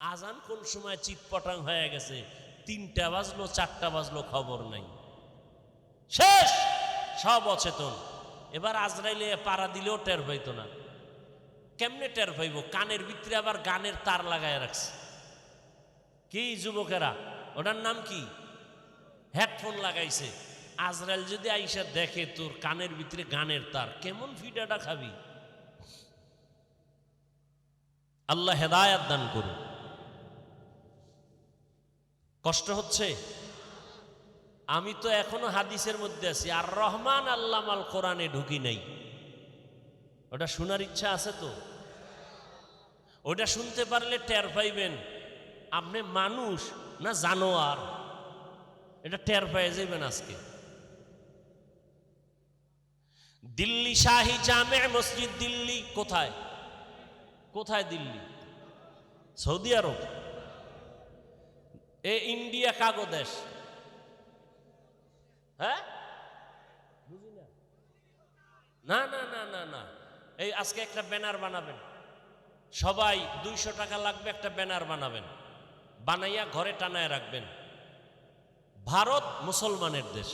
আজান কোন সময় চিৎপটাং হয়ে গেছে, ৩টা বাজলো ৪টা বাজলো খবর নাই, শেষ, সব অচেতন। এবার আজরাইলে পাড়া দিলেও টের পাইতো না। কেমনে টের পাইব? কানের ভিতরে আবার গানের তার লাগায় রাখছে। কি যুবকেরা, ওটার নাম কি? হেডফোন লাগাইছে। আজরাইল যদি আইসা দেখে তোর কানের ভিতরে গানের তার, কেমন ফিডাটা খাবি? আল্লাহ হেদায়াত দান করুন। কষ্ট হচ্ছে? আমি তো এখনো হাদিসের মধ্যে আছি, আর রহমান আল্লামাল কোরআনে ঢুকি নাই। ওটা শোনার ইচ্ছা আছে তো? ওটা শুনতে পারলে টের পাইবেন আপনি মানুষ না জানোয়ার, এটা টের পেয়ে যাবেন আজকে। দিল্লি শাহী জামে মসজিদ, দিল্লি কোথায়? কোথায় দিল্লি? সৌদি আরব। এ ইন্ডিয়া কাগো দেশ? হ্যাঁ, বুঝি না। না না না না না, এই আজকে একটা ব্যানার বানাবেন, সবাই 200 টাকা লাগবে, একটা ব্যানার বানাবেন, বানাইয়া ঘরে টানায় রাখবেন। ভারত মুসলমানের দেশ,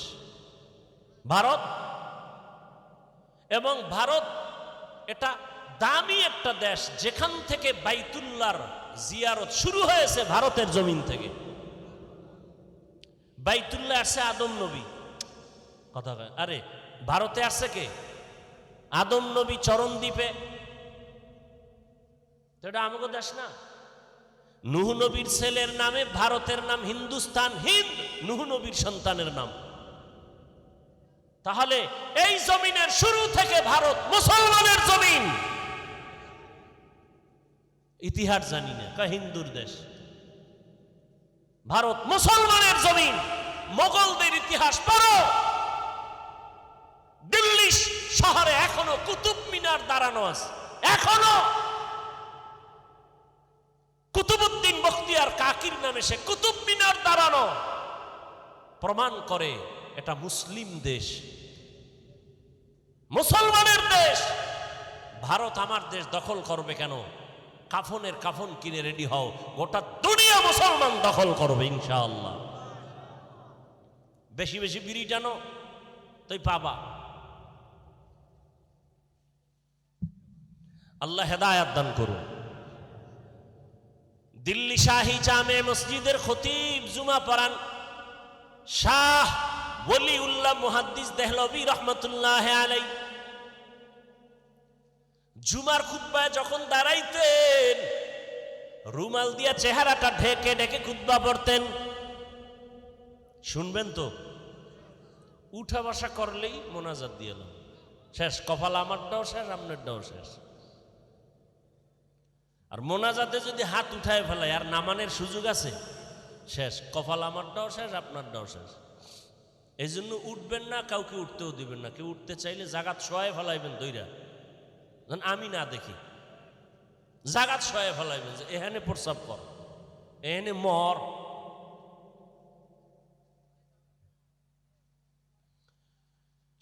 ভারত, এবং ভারত এটা দামি একটা দেশ, যেখান থেকে বাইতুল্লাহর জিয়ারত শুরু হয়েছে ভারতের জমিন থেকে। বাইতুল্লাহ আসছে আদম নবী, কথা কয়, আরে ভারতে আসছে কে? আদম নবী চরণদ্বীপে, তো এটা আমাকে দেশ না? নূহ নবীর ছেলের নামে ভারতের নাম হিন্দুস্তান, হিন্দ নূহ নবীর সন্তানের নাম। তাহলে এই জমিনের শুরু থেকে ভারত মুসলমানের জমিন। ইতিহাস জানি না, কা হিন্দুর দেশ, ভারত মুসলমানের জমিন। মোগলদের ইতিহাস পড়ো, দিল্লি শহরে এখনো কুতুব মিনার দাঁড়ানো আছে, এখনো কুতুবউদ্দিন বখতিয়ার কাকির নামে সে কুতুব মিনার দাঁড়ানো, প্রমাণ করে এটা মুসলিম দেশ, মুসলমানের দেশ। ভারত আমার দেশ দখল করবে কেন? কাফনের কাফন কিনে রেডি হও, গোটা দুনিয়া মুসলমান দখল করবে ইনশাআল্লাহ। বেশি বেশি বিড়ি টানো, তুই পাবা। আল্লাহ হেদায়াত দান করুন। দিল্লি শাহী জামে মসজিদের খতিব জুমা পড়ান শাহ ওলিউল্লাহ মুহাদ্দিস দেহলভী রহমতুল্লাহ আলাইহি। জুমার খুতবায় যখন দাঁড়াইতেন, রুমাল দিয়া চেহারাটা ঢেকে ঢেকে খুতবা পড়তেন। শুনবেন তো? উঠা বসা করলেই মোনাজাত দিয়ে এলাম, শেষ, কপাল আমারটাও শেষ, আপনারটাও শেষ। আর মোনাজাতে যদি হাত উঠায় ফেলায় আর নামানের সুযোগ আছে, শেষ, কপাল আমারটাও শেষ, আপনারটাও শেষ। এই জন্য উঠবেন না, কাউকে উঠতেও দিবেন না। কেউ উঠতে চাইলে জাগাত শোয়ায় ফেলাইবেন দইরা, আমি না দেখি, জাগাত শোয়ায় ফেলাইবেন যে এখানে প্রস্রাব কর, এখানে মর।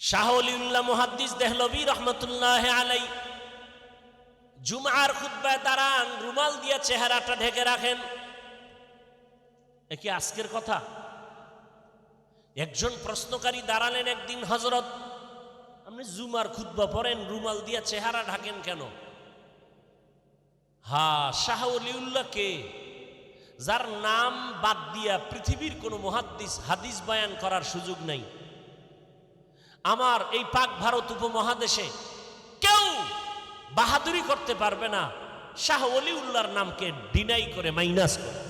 শাহ ওলিউল্লাহ মুহাদ্দিস দেহলভী রহমতুল্লাহ আলাইহি জুমার খুতবায় দাঁড়ান, রুমাল দিয়ে চেহারাটা ঢেকে রাখেন। এ কি আজকের কথা? একজন প্রশ্নকারী দাঁড়ালেন একদিন, হযরত আপনি জুমার খুতবা পড়েন, রুমাল দিয়ে চেহারা ঢাকেন কেন? হ্যাঁ, শাহ ওলিউল্লাহ কে? যার নাম বাদ দিয়া পৃথিবীর কোন মুহাদ্দিস হাদিস বয়ান করার সুযোগ নাই। আমার এই পাক ভারত উপমহাদেশে কেউ বাহাদুরি করতে পারবে না শাহ ওলিউল্লাহর নামকে ডিনাই করে, মাইনাস করে।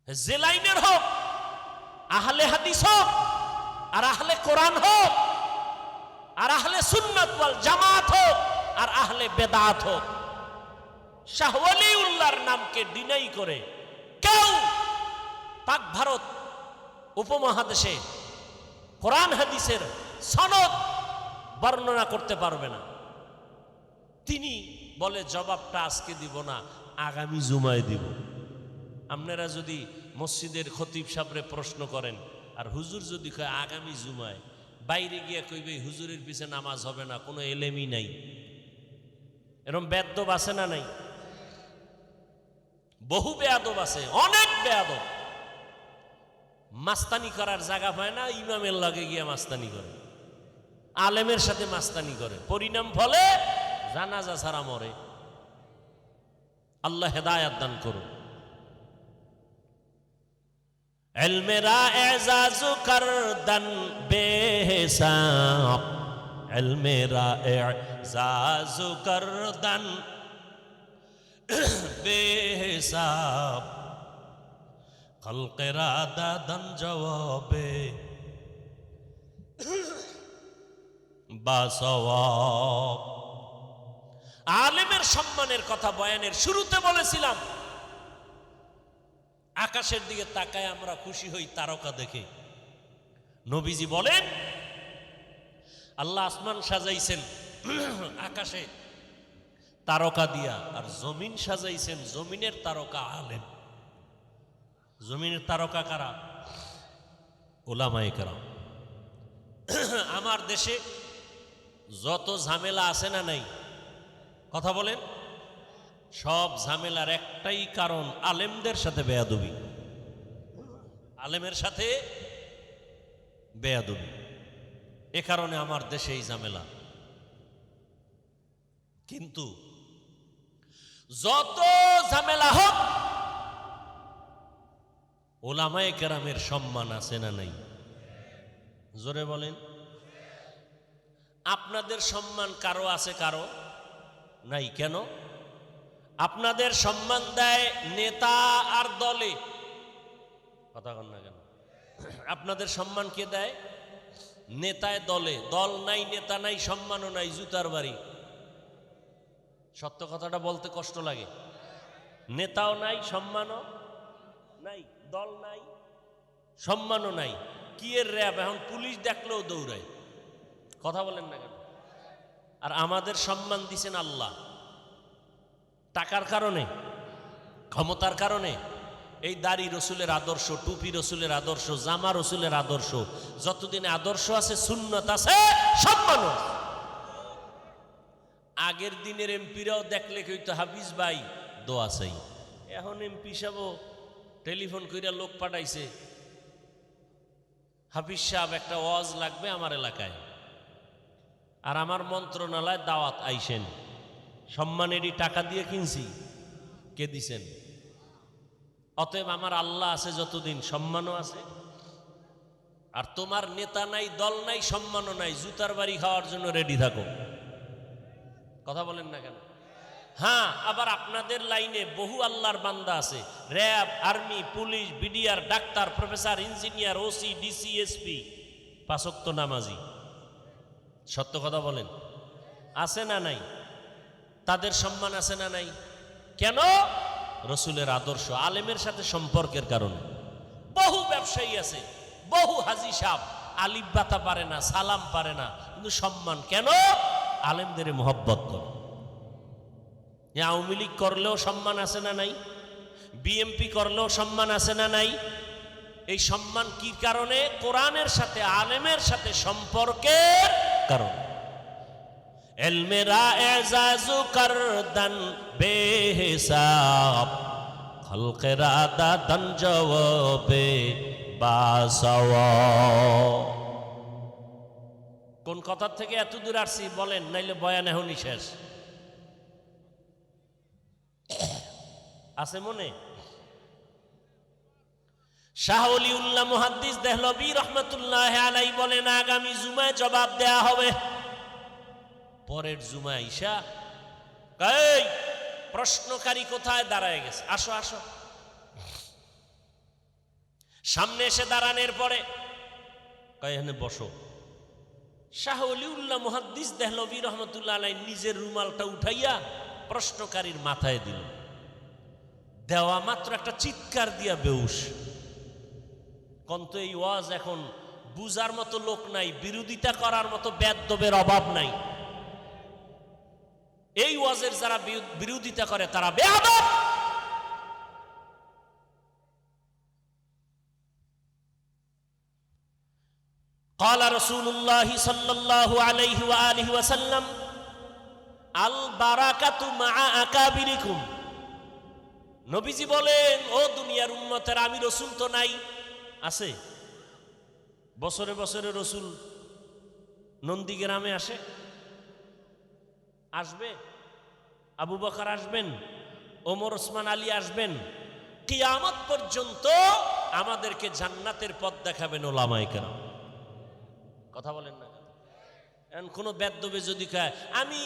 যে লাইনের হোক, আহলে হাদিস হোক, আর আহলে কোরআন হোক, আর আহলে সুন্নাত ওয়াল জামাত হোক, আর আহলে বেদাত হোক, শাহ ওলিউল্লাহর নামকে ডিনাই করে কেউ পাক ভারত উপমহাদেশে কোরআন হাদিসের সনদ বর্ণনা করতে পারবে না। তিনি বলে জবাবটা আজকে দিব না, আগামী জুমায় দিব। আপনারা যদি মসজিদের খতিব সাহেবরে প্রশ্ন করেন, আর হুজুর যদি কয় আগামী জুমায়, বাইরে গিয়ে কইবে হুজুরের পিছে নামাজ হবে না, কোনো এলেমই নাই। এরকম বেদ্যব আছে না নাই? বহু বেয়াদব আছে, অনেক বেয়াদব। মাস্তানি করার জায়গা পায় না, ইমামের লাগে গিয়া মাস্তানি করে, আলেমের সাথে মাস্তানি করে, পরিণাম ফলে জানাজা ছাড়া মরে। আল্লাহ হেদায়াত দান করুন। ইলমেরা এজাজু করদন বেহিসাব, ইলমেরা এজাজু করদন বেহিসাব, খলকেরা দাদন জবাবে বাসওয়াব। আলেমের সম্মানের কথা বয়ানের শুরুতে বলেছিলাম। আকাশের দিকে তাকায় আমরা খুশি হই তারকা দেখে। নবীজি বলেন আল্লাহ আসমান সাজাইছেন আকাশে তারকা দিয়া, আর জমিন সাজাইছেন জমিনের তারকা আলেম। জমিনের তারকা কারা? উলামায়ে কেরাম। আমার দেশে যত ঝামেলা আছে না নাই, কথা বলেন, সব ঝামেলার একটাই কারণ, আলেমদের সাথে বেয়াদবি। আলেমের সাথে বেয়াদবি, এ কারণে আমার দেশে এই ঝামেলা। কিন্তু যত ঝামেলা হোক, উলামায়ে কেরামের সম্মান আছে না নাই? জোরে বলেন। আপনাদের সম্মান কারো আছে, কারো নাই। কেন? আপনাদের সম্মান দেয় নেতা আর দলে। কথা কন না কেন? আপনাদের সম্মান কে দেয়? নেতায় দলে। দল নাই, নেতা নাই, সম্মানও নাই, জুতার বাড়ি। সত্য কথাটা বলতে কষ্ট লাগে। নেতাও নাই, সম্মানও নাই, দল নাই, সম্মানও নাই। কি এর র্যাব, এখন পুলিশ দেখলেও দৌড়ায়। কথা বলেন না কেন? আর আমাদের সম্মান দিছেন আল্লাহ। টাকার কারণে, ক্ষমতার কারণে। এই দাড়ি রসুলের আদর্শ, টুপি রসুলের আদর্শ, জামা রসুলের আদর্শ। যতদিন আদর্শ আছে, সুন্নত আছে, সম্মান আছে। আগের দিনের এমপিরাও দেখলে কইতো হাফিজ ভাই দোয়া চাই। এখন এমপি সাহেব টেলিফোন কইরা লোক পাঠাইছে, হাফিজ সাহেব একটা ওয়াজ লাগবে আমার এলাকায়, আর আমার মন্ত্রণালয় দাওয়াত আইসেন। সম্মানেরই টাকা দিয়ে কিনছি, কে দিছেন? অতএব আমার আল্লাহ আছে যতদিন, সম্মানও আছে। আর তোমার নেতা নাই, দল নাই, সম্মানও নাই, জুতার বাড়ি খাওয়ার জন্য রেডি থাকো। কথা বলেন না কেন? হ্যাঁ, আবার আপনাদের লাইনে বহু আল্লাহর বান্দা আছে, RAB, army, police, BDR, doctor, professor, engineer, OC, DC, SP, পাঁচ ওয়াক্ত নামাজি। সত্য কথা বলেন, আছে না নাই? তাদের সম্মান আছে না নাই? কেন? রসুলের আদর্শ, আলেমের সাথে সম্পর্কের কারণে। বহু ব্যবসায়ী আছে, বহু হাজি সাহেব আলিফ বাতা পারে না, সালাম পারে না, কিন্তু সম্মান কেন? আলেমদের মহব্বত করে। আওয়ামী লীগ করলেও সম্মান আছে না নাই? বিএমপি করলেও সম্মান আছে না নাই? এই সম্মান কি কারণে? কোরআনের সাথে, আলেমের সাথে সম্পর্কের কারণে। ইলমেরা এজাজু করদন বেহিসাব, খলকেরা দাদন জবাবে বাসওয়াব। কোন কথার থেকে এত দূর আসছি বলেন, নাইলে বয়ান এখনই শেষ। আছে মনে? শাহ ওলিউল্লাহ মুহাদ্দিস দেহলভী রহমাতুল্লাহ আলাইহি বলেন, আগামী জুমায় জবাব দেয়া হবে। পরের জুমায় ঈশা, এই প্রশ্নকারী কোথায়? দাঁড়ায় গেছে, আসো আসো। সামনে এসে দাঁড়ানোর পরে এখানে বসো। শাহ ওলিউল্লাহ মুহাদ্দিস দেহলভী রহমাতুল্লাহ আলাইহি নিজের রুমালটা উঠাইয়া প্রশ্নকারীর মাথায় দিল। দেওয়া মাত্র একটা চিৎকার দিয়া বেউস। কন্ত এই ওয়াজ এখন বুঝার মতো লোক নাই, বিরোধিতা করার মতো বেদবের অভাব নাই। এই ওয়াজের যারা বিরোধিতা করে তারা বেয়াদব। قال رسول الله صلى الله عليه وآله وسلم البركة مع أكابركم নবীজি বলেন, ও দুনিয়ার উম্মতের, আমি রসুল তো নাই। আছে? বছরে বছরে রসুল নন্দীগ্রামে আসে? আসবে? আবু বকর আসবেন, ওমর ওসমান আলী আসবেন। কিয়ামত পর্যন্ত আমাদেরকে জান্নাতের পথ দেখাবেন ওলামায়ে কেরাম। কথা বলেন না? এখন কোনো বেদ্যবে যদি কয় আমি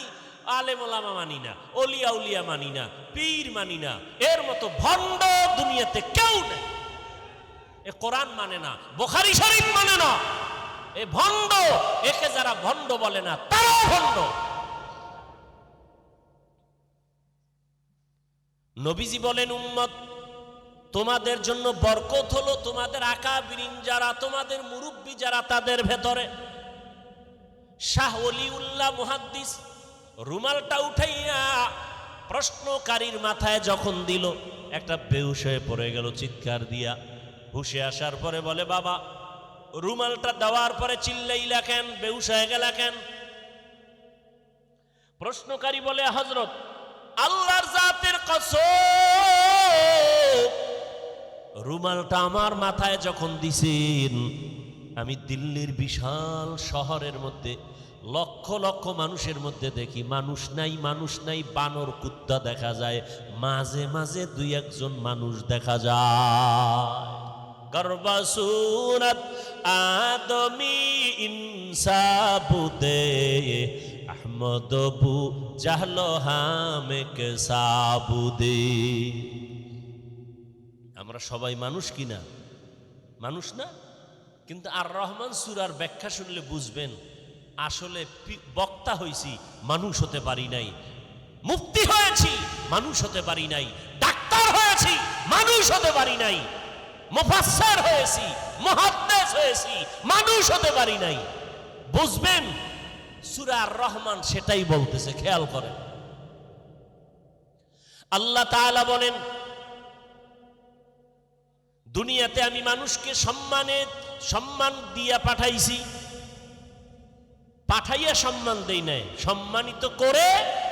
আলেম ওলামা মানি না, অলিয়া উলিয়া মানি না, পীর মানি না, এর মতো ভণ্ড দুনিয়াতে কেউ নেই। এ কোরআন মানে না, বুখারী শরীফ মানে না, এ ভণ্ড। একে যারা ভণ্ড বলে না তারাও ভণ্ড। নবীজি বলেন, উম্মত, তোমাদের জন্য বরকত হলো তোমাদের আকাবিরিন যারা, তোমাদের মুরব্বী যারা, তাদের ভেতরে। শাহ ওলিউল্লাহ মুহাদ্দিস রুমালটা উঠাইয়া প্রশ্নকারীর মাথায় যখন দিল, একটা বেহুশ হয়ে পড়ে গেল চিৎকার দিয়া। হুশে আসার পরে বলে, বাবা, রুমালটা দেওয়ার পরে চিল্লাইলা কেন, বেহুশ হয়ে গেলা কেন? প্রশ্নকারী বলে, হযরত, আল্লাহর জাতের কসম, রুমালটা আমার মাথায় যখন দিছেন, আমি দিল্লির বিশাল শহরের মধ্যে লক্ষ লক্ষ মানুষের মধ্যে দেখি মানুষ নাই, মানুষ নাই, বানর কুত্তা দেখা যায়, মাঝে মাঝে দুই একজন মানুষ দেখা যায়। গর্বাসুরত আদমি ইনসাবুদে আহমদ বু জাহলো হামেকে সাবুদে। আমরা সবাই মানুষ কিনা? মানুষ না? কিন্তু আর রহমান সূরার ব্যাখ্যা শুনলে বুঝবেন, আসলে বক্তা হইছি, মানুষ হতে পারি নাই। মুফতি হয়েছি, মানুষ হতে পারি নাই। ডাক্তার হয়েছি, মানুষ হতে পারি নাই। মুফাসসির হয়েছি, মুহাদ্দিস হয়েছি, মানুষ হতে পারি নাই। বুঝবেন সূরা আর রহমান সেটাই বলতেছে, খেয়াল করেন। আল্লাহ তাআলা বলেন, দুনিয়াতে আমি মানুষকে সম্মান দিয়া পাঠাইছি, পাঠাইয়া সম্মান দেই নাই, সম্মানিত করে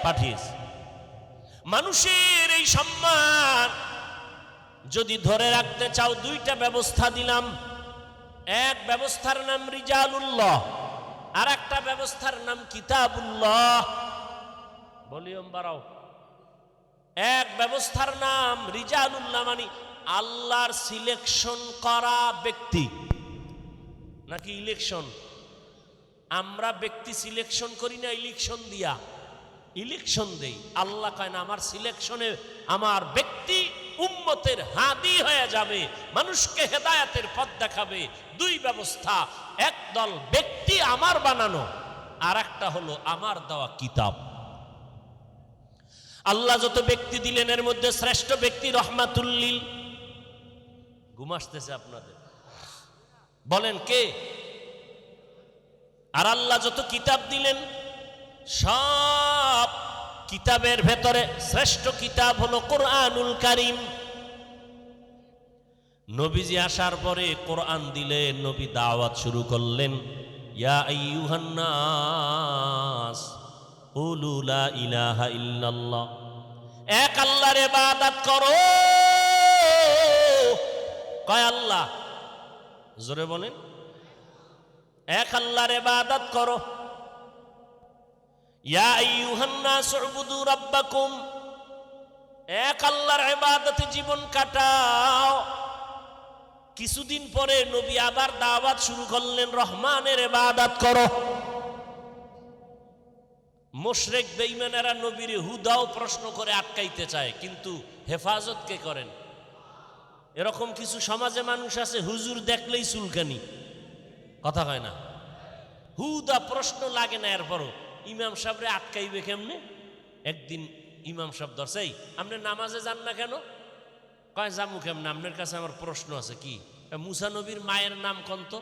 পাঠিয়েছি। মানুষের এই সম্মান যদি ধরে রাখতে চাও, দুইটা ব্যবস্থা দিলাম। এক ব্যবস্থার নাম রিজালুল্লাহ, আর একটা ব্যবস্থার নাম কিতাবুল্লাহ। ভলিউম বাড়াও। এক ব্যবস্থার নাম রিজালুল্লাহ, মানে আল্লাহর সিলেকশন করা ব্যক্তি। নাকি ইলেকশন? আমরা ব্যক্তি সিলেকশন করি না, ইলেকশন দিয়া ইলেকশন দেই। আল্লাহ কয় না, আমার সিলেকশনে আমার ব্যক্তি উম্মতের হাদি হয়ে যাবে, মানুষকে হেদায়েতের পথ দেখাবে। দুই ব্যবস্থা, একদল ব্যক্তি আমার বানানো, আর একটা হলো আমার দেওয়া কিতাব। আল্লাহ যত ব্যক্তি দিলেন এর মধ্যে শ্রেষ্ঠ ব্যক্তি রহমাতুল লিল। ঘুম আসতেছে আপনাদের? বলেন কে? আর আল্লাহ যত কিতাব দিলেন, সব কিতাবের ভেতরে শ্রেষ্ঠ কিতাব হলো কোরআনুল কারীম। নবীজি আসার পরে কোরআন দিলেন, নবী দাওয়াত শুরু করলেন, ইয়া আইয়ুহান নাস কুলু লা ইলাহা ইল্লাল্লাহ, এক আল্লাহর ইবাদত করো। কয় আল্লাহ? জোরে বলেন। এক আল্লাহর ইবাদত করো। ইয়া আইয়ুহান নাস উবুদু রাব্বাকুম, এক আল্লাহর ইবাদতে জীবন কাটাও। কিছুদিন পরে নবী আবার দাওয়াত শুরু করলেন, রহমানের ইবাদত করো। মুশরিক বেঈমানেরা নবীর হুদাও প্রশ্ন করে আটকাইতে চায়, কিন্তু হেফাজত কে করেন? এরকম কিছু সমাজে মানুষ আছে, হুজুর দেখলেই চুলকানি, কথা হয় না, হুদা প্রশ্ন লাগে না, এরপরও ইমাম সাহেবরে আটকাইবে কেমনে? একদিন ইমাম সাহেব ধরছে, আপনি নামাজে যান না কেন? কয় জামু কেমনে, আপনার কাছে আমার প্রশ্ন আছে। কি? মুসা নবীর মায়ের নাম কন্ত?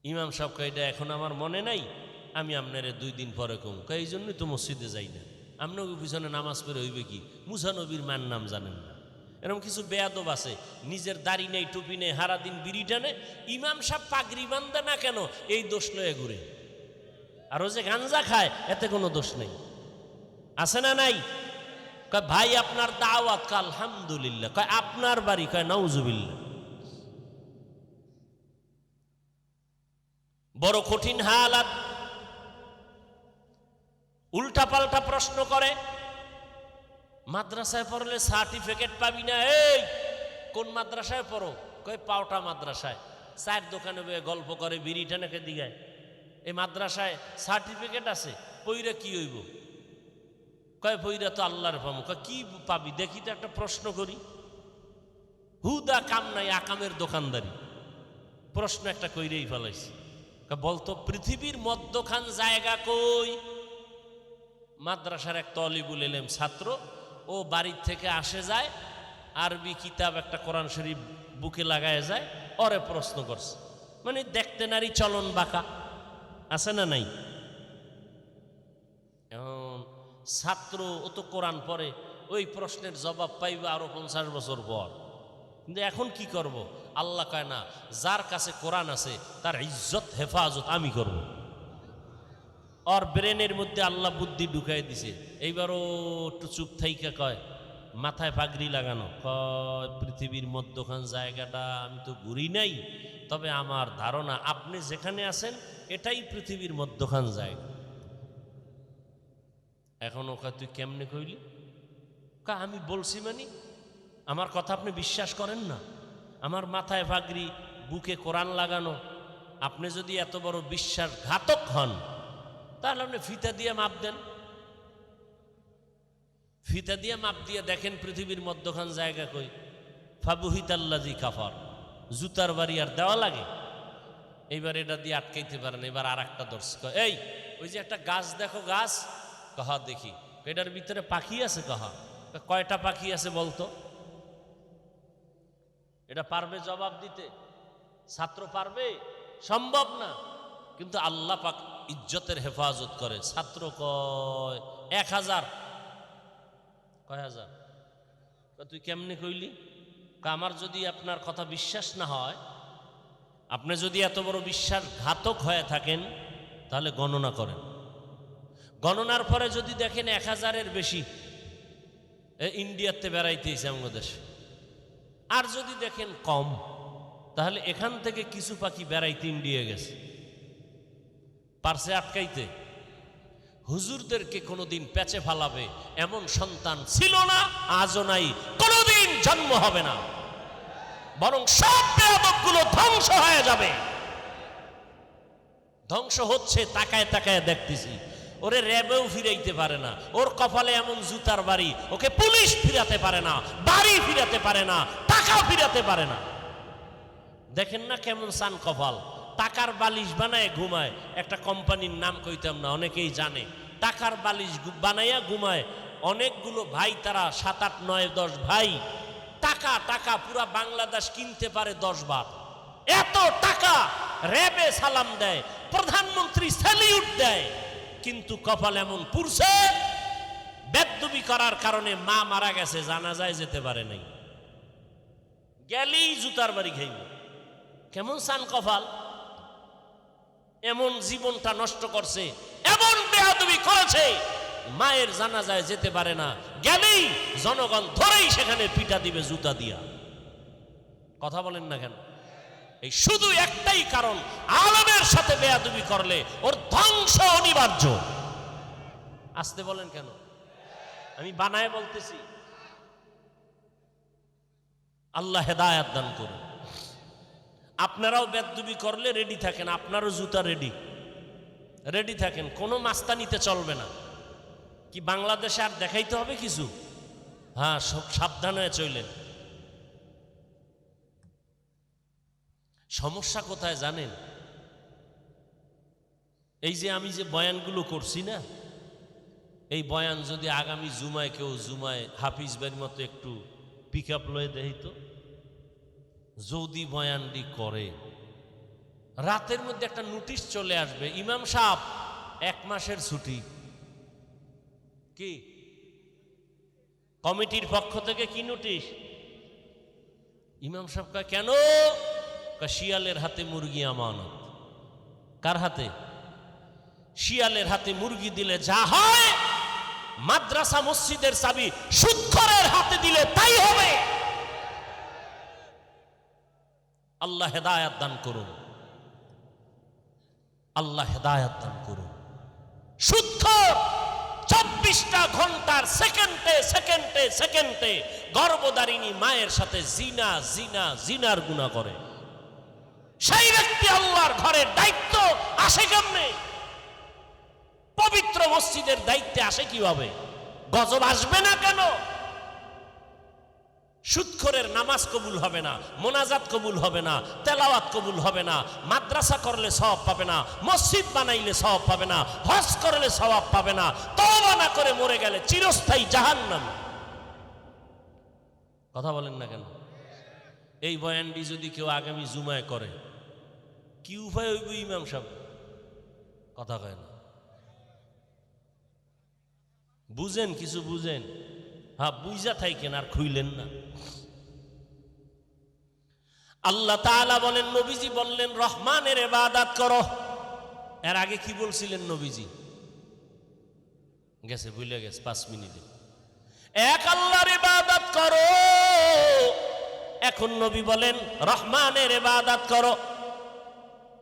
ইমাম সাহেব কয়, এটা এখন আমার মনে নাই, আমি আপনারে 2 দিন পরে কম। কয়, এই জন্যই তো মসজিদে যাই না, আপনাকে পিছনে নামাজ পড়ে হইবে কি? মুসা নবীর মায়ের নাম জানেন না। এরকম কিছু বেয়াদব আছে, নিজের দাড়ি নেই, টুপি নেই, হারা দিন বিড়ি টানে। ইমাম সাহেব পাগড়ি বান্ধে না কেন, এই দোষ লয়ে ঘুরে। আর ও যে গাঞ্জা খায়, এতে কোনো দোষ নেই। আছে না নাই? কয় ভাই আপনার দাওয়াত, কয় আলহামদুলিল্লাহ। কয় আপনার বাড়ি? কয় নাউজুবিল্লাহ। বড় কঠিন হালাত। উল্টা পাল্টা প্রশ্ন করে। মাদ্রাসায় পড়লে সার্টিফিকেট পাবি না। এই কোন মাদ্রাসায় পড়ো? কয় পাওটা মাদ্রাসায়। চায়ের দোকানে বয়ে গল্প করে, বিড়ি টানাকে দিগায়। এই মাদ্রাসায় সার্টিফিকেট আছে, পইরা কি হইব? কয় পইরা তো আল্লাহর পাবো। কয় কি পাবি দেখি তো, একটা প্রশ্ন করি। হুদা কাম নাই, আকামের দোকানদারি। প্রশ্ন একটা কইরেই ফেলাইছি। বলতো পৃথিবীর মধ্যখান জায়গা কই? মাদ্রাসার এক তলিবুল ইলম ছাত্র, ও বাড়ির থেকে আসে যায়, আরবি কিতাব একটা কোরআন শরীফ বুকে লাগায় যায়, ওরে প্রশ্ন করছে। মানে দেখতে নারী চলন বাঁকা আছে না নাই? এখন ছাত্র ও তো কোরআন পড়ে, ওই প্রশ্নের জবাব পাইবে আরো 50 বছর পর। কিন্তু এখন কি করব? আল্লাহ কয় না, যার কাছে কোরআন আছে তার ইজ্জত হেফাজত আমি করব। ওর ব্রেনের মধ্যে আল্লাহ বুদ্ধি ঢুকাই দিছে। এইবারও একটু চুপ থাইকা কয়, মাথায় পাগড়ি লাগানো। কয় পৃথিবীর মধ্যখান জায়গাটা আমি তো ঘুরি নাই, তবে আমার ধারণা আপনি যেখানে আছেন এটাই পৃথিবীর মধ্যখান জায়গা। এখন ওকে তুই কেমনে কইলি? কয় আমি বলছি মানে আমার কথা আপনি বিশ্বাস করেন না? আমার মাথায় পাগড়ি, বুকে কোরআন লাগানো। আপনি যদি এত বড় বিশ্বাসঘাতক হন, তাহলে আপনি ফিতা দিয়ে মাপ দেন। ফিতা দিয়ে মাপ দিয়ে দেখেন পৃথিবীর মধ্যখান জায়গা কই। ফাবুহিতাল্লাযী কাফার। জুতার বাড়ি আর দেওয়া লাগে? এইবার এটা দিয়ে আটকাইতে পারেন। এবার আর একটা দর্শ, এই ওই যে একটা গাছ দেখো, গাছ। কহা দেখি। এটার ভিতরে পাখি আছে? কহা। কয়টা পাখি আছে বলতো? এটা পারবে জবাব দিতে? ছাত্র পারবে? সম্ভব না। কিন্তু আল্লাহ পাক ইজ্জতের হেফাজত করে। ছাত্র কয় 1000। কয় হাজার? তুই কেমনে কইলি? আমার যদি আপনার কথা বিশ্বাস না হয়, আপনি যদি এত বড় বিশ্বাসঘাতক হয়ে থাকেন, তাহলে গণনা করেন। গণনার পরে যদি দেখেন 1000-এর বেশি, ইন্ডিয়াতে বেড়াইতেছে আমাদের দেশে। আর যদি দেখেন কম, তাহলে এখান থেকে কিছু পাখি বেড়াইতে ইন্ডিয়া গেছে। পারছে আটকাইতে? হুজুরদেরকে কোনোদিন পেঁচে ফালাবে এমন সন্তান ছিল না, আজও নাই, কোনোদিন জন্ম হবে না। বরং সব বেয়াদবগুলো ধ্বংস হয়ে যাবে। ধ্বংস হচ্ছে, তাকায় তাকায় দেখতেছি। ওরে র্যাবেও ফিরাইতে পারে না, ওর কপালে এমন জুতার বাড়ি, ওকে পুলিশ ফিরাতে পারে না, বাড়ি ফিরাতে পারে না, টাকা ফিরাতে পারে না। দেখেন না কেমন সান কপাল। টাকার বালিশ বানায় ঘুমায়। একটা কোম্পানির নাম কইতাম না, অনেকেই জানে। টাকার বালিশ বানাইয়া ঘুমায় অনেকগুলো ভাই, তারা 7, 8, 9, 10 ভাই। টাকা টাকা পুরা বাংলাদেশ কিনতে পারে 10 বার। এত টাকা র্যাবে সালাম দেয়, প্রধানমন্ত্রী স্যালিউট দেয়, কিন্তু কপাল এমন পুরছে, বেদবি করার কারণে মা মারা গেছে, জানাজায় যেতে পারে নাই, গেলেই জুতার বাড়ি খাইব। কেমন সান কপাল! এমন জীবনটা নষ্ট করছে, এমন বেয়াদবি করেছে, মায়ের জানাজায় যেতে পারে না, গেলেই জনগণ ধরেই সেখানে পিটা দিবে জুতা দিয়া। কথা বলেন না কেন? এই শুধু একটাই কারণ, আলেমের সাথে বেয়াদবি করলে ওর ধ্বংস অনিবার্য। আসতে বলেন কেন? আমি বানায় বলতেছি। আল্লাহ হেদায়েত দান করুন। আপনারাও বেয়াদবি করলে রেডি থাকেন, আপনারও জুতা রেডি থাকেন। কোনো মাস্তানিতে চলবে না। কি বাংলাদেশে আর দেখাইতে হবে কিছু? হ্যাঁ, সব সাবধান হয়ে চলেন। সমস্যা কোথায় জানেন? এই যে আমি যে বয়ানগুলো করছি না, এই বয়ান যদি আগামী জুমায় কেউ হাফিজ ভাইয়ের মতো একটু পিক আপ লয়ে দেয়, তো যদি বয়ানটি করে, রাতের মধ্যে একটা নোটিশ চলে আসবে, ইমাম সাহেব 1 মাসের ছুটি। কি কমিটির পক্ষ থেকে কি নোটিশ? ইমাম সাহেব কয় কেন? শিয়ালের হাতে মুরগি আমানত। কার হাতে? শিয়ালের হাতে মুরগি দিলে যা হয় মাদ্রাসা মসজিদের চাবি সুদখোরের হাতে দিলে তাই হবে। আল্লাহ হেদায়েত দান করুন, আল্লাহ হেদায়েত দান করুন। সুদখোর 24টা ঘন্টার সেকেন্ডে সেকেন্ডে সেকেন্ডে গর্ভধারিণী মায়ের সাথে জিনা জিনা জিনার গুনাহ করে। সেই ব্যক্তি আল্লাহর ঘরের দায়িত্ব আসে কেমনে? পবিত্র মসজিদের দায়িত্বে আসে কিভাবে? গজব আসবে না কেন? সুদখোরের নামাজ কবুল হবে না, মোনাজাত কবুল হবে না, তেলাওয়াত কবুল হবে না, মাদ্রাসা করলে সওয়াব পাবে না, মসজিদ বানাইলে সওয়াব পাবে না, হজ করলে সওয়াব পাবে না, তওবা না করে মরে গেলে চিরস্থায়ী জাহান্নাম। কথা বলেন না কেন? এই বয়ানটি যদি কেউ আগামী জুমায় করে কি উপায় হইব ইমাম সাহেব? কথা কয় না। বুঝেন, কিছু বুঝেন। হ্যাঁ, বুঝা থাকেন আর খুইলেন না। আল্লাহ তাআলা বলেন, নবীজি বললেন রহমানের ইবাদত করো। এর আগে কি বলছিলেন নবীজি? গেছে, ভুলে গেছে 5 মিনিটে। এক আল্লাহর ইবাদত করো। এখন নবী বলেন রহমানের ইবাদত করো।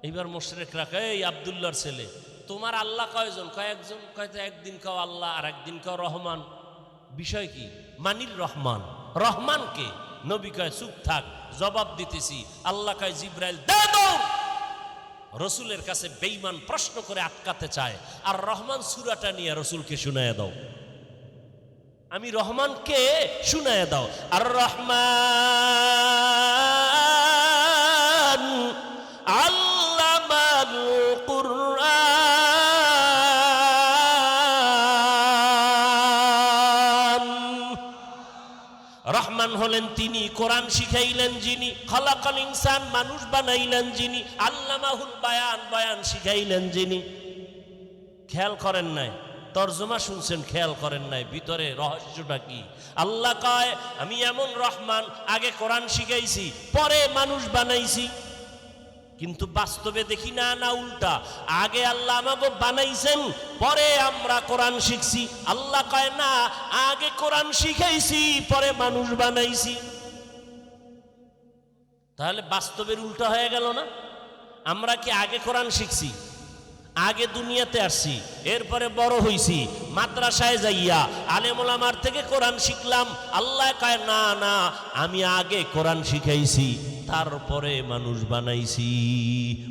এইবার মুশরিকরা কয়, এই আব্দুল্লাহর ছেলে, তোমার আল্লাহ কয়জন? কয় একজন। কয় তো একদিন কও আল্লাহ আর একদিন কও রহমান। বিষয় কি? মানির রহমান। রহমান কে? নবী কয় চুপ থাক, জবাব দিতেছি। আল্লাহ কয় জিব্রাইল দে দাও। রসুলের কাছে বেঈমান প্রশ্ন করে আটকাতে চায়, আর রহমান সূরাটা নিয়ে রসুলকে শুনায়া দাও। আমি রহমানকে শুনায়া দাও। আর রহমান আল্লামাল কুরআন। রহমান হলেন তিনি, কোরআন শিখাইলেন যিনি, খালাকাল ইনসান মানুষ বানাইলেন যিনি, আল্লামাহুল বায়ান বয়ান শিখাইলেন যিনি। খেয়াল করেন নাই? তরজমা শুনছেন, খেয়াল করেন নাই ভিতরে রহস্যটা কি? আল্লাহ কয় আমি এমন রহমান, আগে কোরআন শিখাইছি পরে মানুষ বানাইছি। কিন্তু বাস্তবে দেখি না, না উল্টা। আগে আল্লাহ আমাকে বানাইছেন, পরে আমরা কোরআন শিখছি। আল্লাহ কয় না, আগে কোরআন শিখাইছি পরে মানুষ বানাইছি। তাহলে বাস্তবের উল্টা হয়ে গেল না? আমরা কি আগে কোরআন শিখছি, আগে দুনিয়াতে আসছি, এরপরে বড় হইছি, মাদ্রাসায় যাইয়া আলেম ওলামার থেকে কোরআন শিখলাম? আল্লাহ কয় না না, আমি আগে কোরআন শিখাইছি তারপরে মানুষ বানাইছি।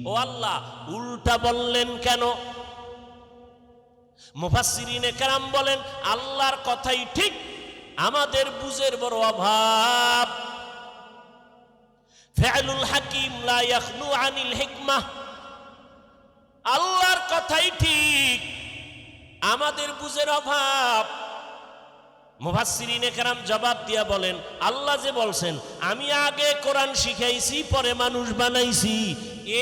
ও আল্লাহ, উল্টা বললেন কেন? মুফাসসিরিনে কেরাম বলেন আল্লাহর কথাই ঠিক, আমাদের বুঝের বড় অভাব। ফিআলুল হাকিম লা ইয়াখলু আনিল হিকমাহ। আল্লাহর কথাই ঠিক, আমাদের বুঝের অভাব। মুফাসসিরিনে কেরাম জবাব দিয়া বলেন আল্লাহ যে বলছেন আমি আগে কোরআন শিখাইছি পরে মানুষ বানাইছি,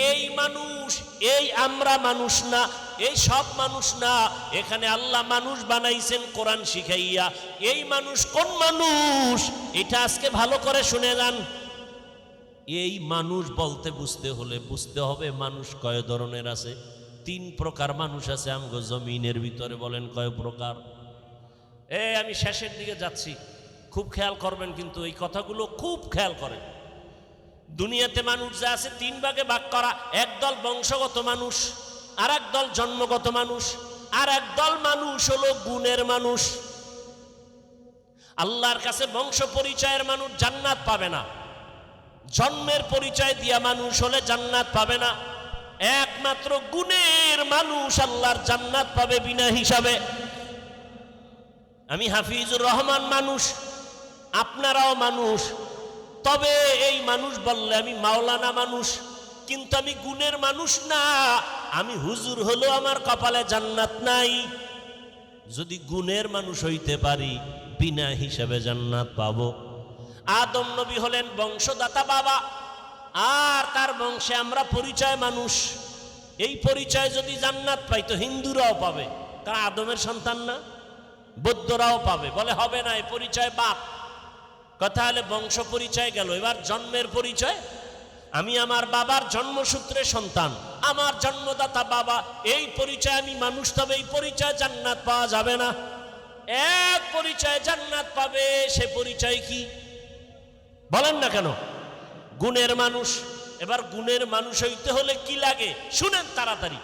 এই মানুষ, এই আমরা মানুষ না, এই সব মানুষ না। এখানে আল্লাহ মানুষ বানাইছেন কোরআন শিখাইয়া। এই মানুষ কোন মানুষ? এটা আজকে ভালো করে শুনে যান। এই মানুষ বলতে বুঝতে হলে বুঝতে হবে মানুষ কয় ধরনের আছে। 3 প্রকার মানুষ আছে আমগো জমিনের ভিতরে। বলেন কয় প্রকার? আমি শেষের দিকে যাচ্ছি, খুব খেয়াল করবেন, কিন্তু এই কথাগুলো খুব খেয়াল করেন। দুনিয়াতে মানুষ যা আছে 3 ভাগে ভাগ করা। এক দল বংশগত মানুষ, আর এক দল জন্মগত মানুষ, আর এক দল মানুষ হলো গুণের মানুষ। আল্লাহর কাছে বংশ পরিচয়ের মানুষ জান্নাত পাবে না, জন্মের পরিচয় দিয়া মানুষ হলে জান্নাত পাবে না। একমাত্র গুণের মানুষ আল্লাহর জান্নাত পাবে বিনা হিসাবে। আমি হাফিজুর রহমান মানুষ, আপনারাও মানুষ, তবে এই মানুষ বললে আমি মাওলানা মানুষ, কিন্তু আমি গুণের মানুষ না। আমি হুজুর হলো আমার কপালে জান্নাত নাই। যদি গুণের মানুষ হইতে পারি বিনা হিসাবে জান্নাত পাবো। আদম নবী হলেন বংশদাতা বাবা, আর তার বংশে আমরা পরিচয় মানুষ। এই পরিচয় যদি জান্নাত পাই তো হিন্দুরাও পাবে, কারণ আদমের সন্তান না। বৌদ্ধরাও পাবে। বলে হবে না, এই পরিচয় বাপ। কথা হলে বংশ পরিচয় গেল, এবার জন্মের পরিচয়। আমি আমার বাবার জন্মসূত্রে সন্তান, আমার জন্মদাতা বাবা, এই পরিচয় আমি মানুষ, তবে এই পরিচয় জান্নাত পাওয়া যাবে না। এক পরিচয় জান্নাত পাবে। সে পরিচয় কি বলেন না কেন? গুণের মানুষ। এবার গুণের মানুষ হইতে হলে কি লাগে শুনেন তাড়াতাড়ি।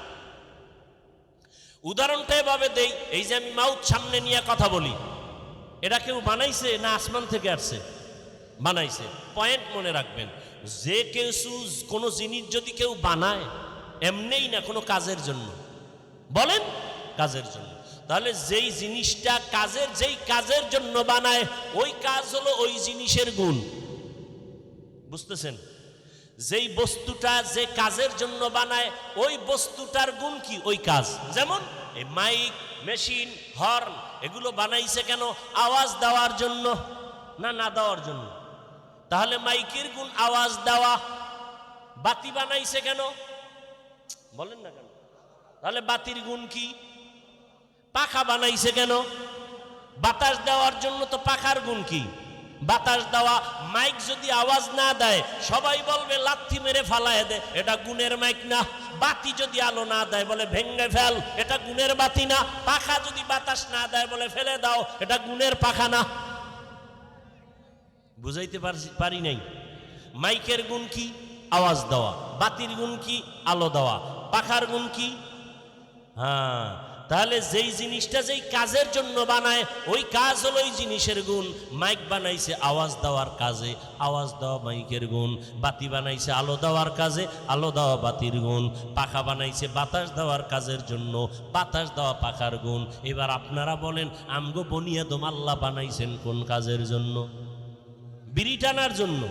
উদাহরণটা এভাবে দেই, এই যে আমি মাউথ সামনে নিয়ে কথা বলি, এটা কেউ বানাইছে না আসমান থেকে আসছে? বানাইছে। পয়েন্ট মনে রাখবেন, যে কেউ কোনো জিনিস যদি কেউ বানায় এমনিই না, কোনো কাজের জন্য, বলেন কাজের জন্য, তাহলে যেই জিনিসটা যেই কাজের জন্য বানায় ওই কাজ হলো ওই জিনিসের গুণ। বুঝতেছেন? যেই বস্তুটা যে কাজের জন্য বানায় ওই বস্তুটার গুণ কি? ওই কাজ। যেমন এই মাইক, মেশিন, হর্ন এগুলো বানাইছে কেন? আওয়াজ দেওয়ার জন্য না না দেওয়ার জন্য? তাহলে মাইকের গুণ আওয়াজ দেওয়া। বাতি বানাইছে কেন? বলেন না কেন? তাহলে বাতির গুণ কি? পাখা বানাইছে কেন? বাতাস দেওয়ার জন্য। তো পাখার গুণ কি? বাতাস দেওয়া। মাইক যদি আওয়াজ না দেয় সবাই বলবে লাথি মেরে ফালায় দে, এটা গুণের মাইক না। বাতি যদি আলো না দেয় বলে ভেঙে ফেল, এটা গুণের বাতি না। পাখা যদি বাতাস না দেয় বলে ফেলে দাও, এটা গুণের পাখা না। বুঝাইতে পারি নাই? মাইকের গুণ কি? আওয়াজ দেওয়া। বাতির গুণ কি? আলো দেওয়া। পাখার গুণ কি? হ্যাঁ, তাহলে যেই জিনিসটা যেই কাজের জন্য বানায় ওই কাজ হলো ওই জিনিসের গুণ। মাইক বানাইছে আওয়াজ দেওয়ার কাজে, আওয়াজ দেওয়া মাইকের গুণ। বাতি বানাইছে আলো দেওয়ার কাজে, আলো দেওয়া বাতির গুণ। পাখা বানাইছে বাতাস দেওয়ার কাজের জন্য, বাতাস দেওয়া পাখার গুণ। এবার আপনারা বলেন, আমগো বনিয়াদম আল্লাহ বানাইছেন কোন কাজের জন্য? বিড়ি টানার জন্য?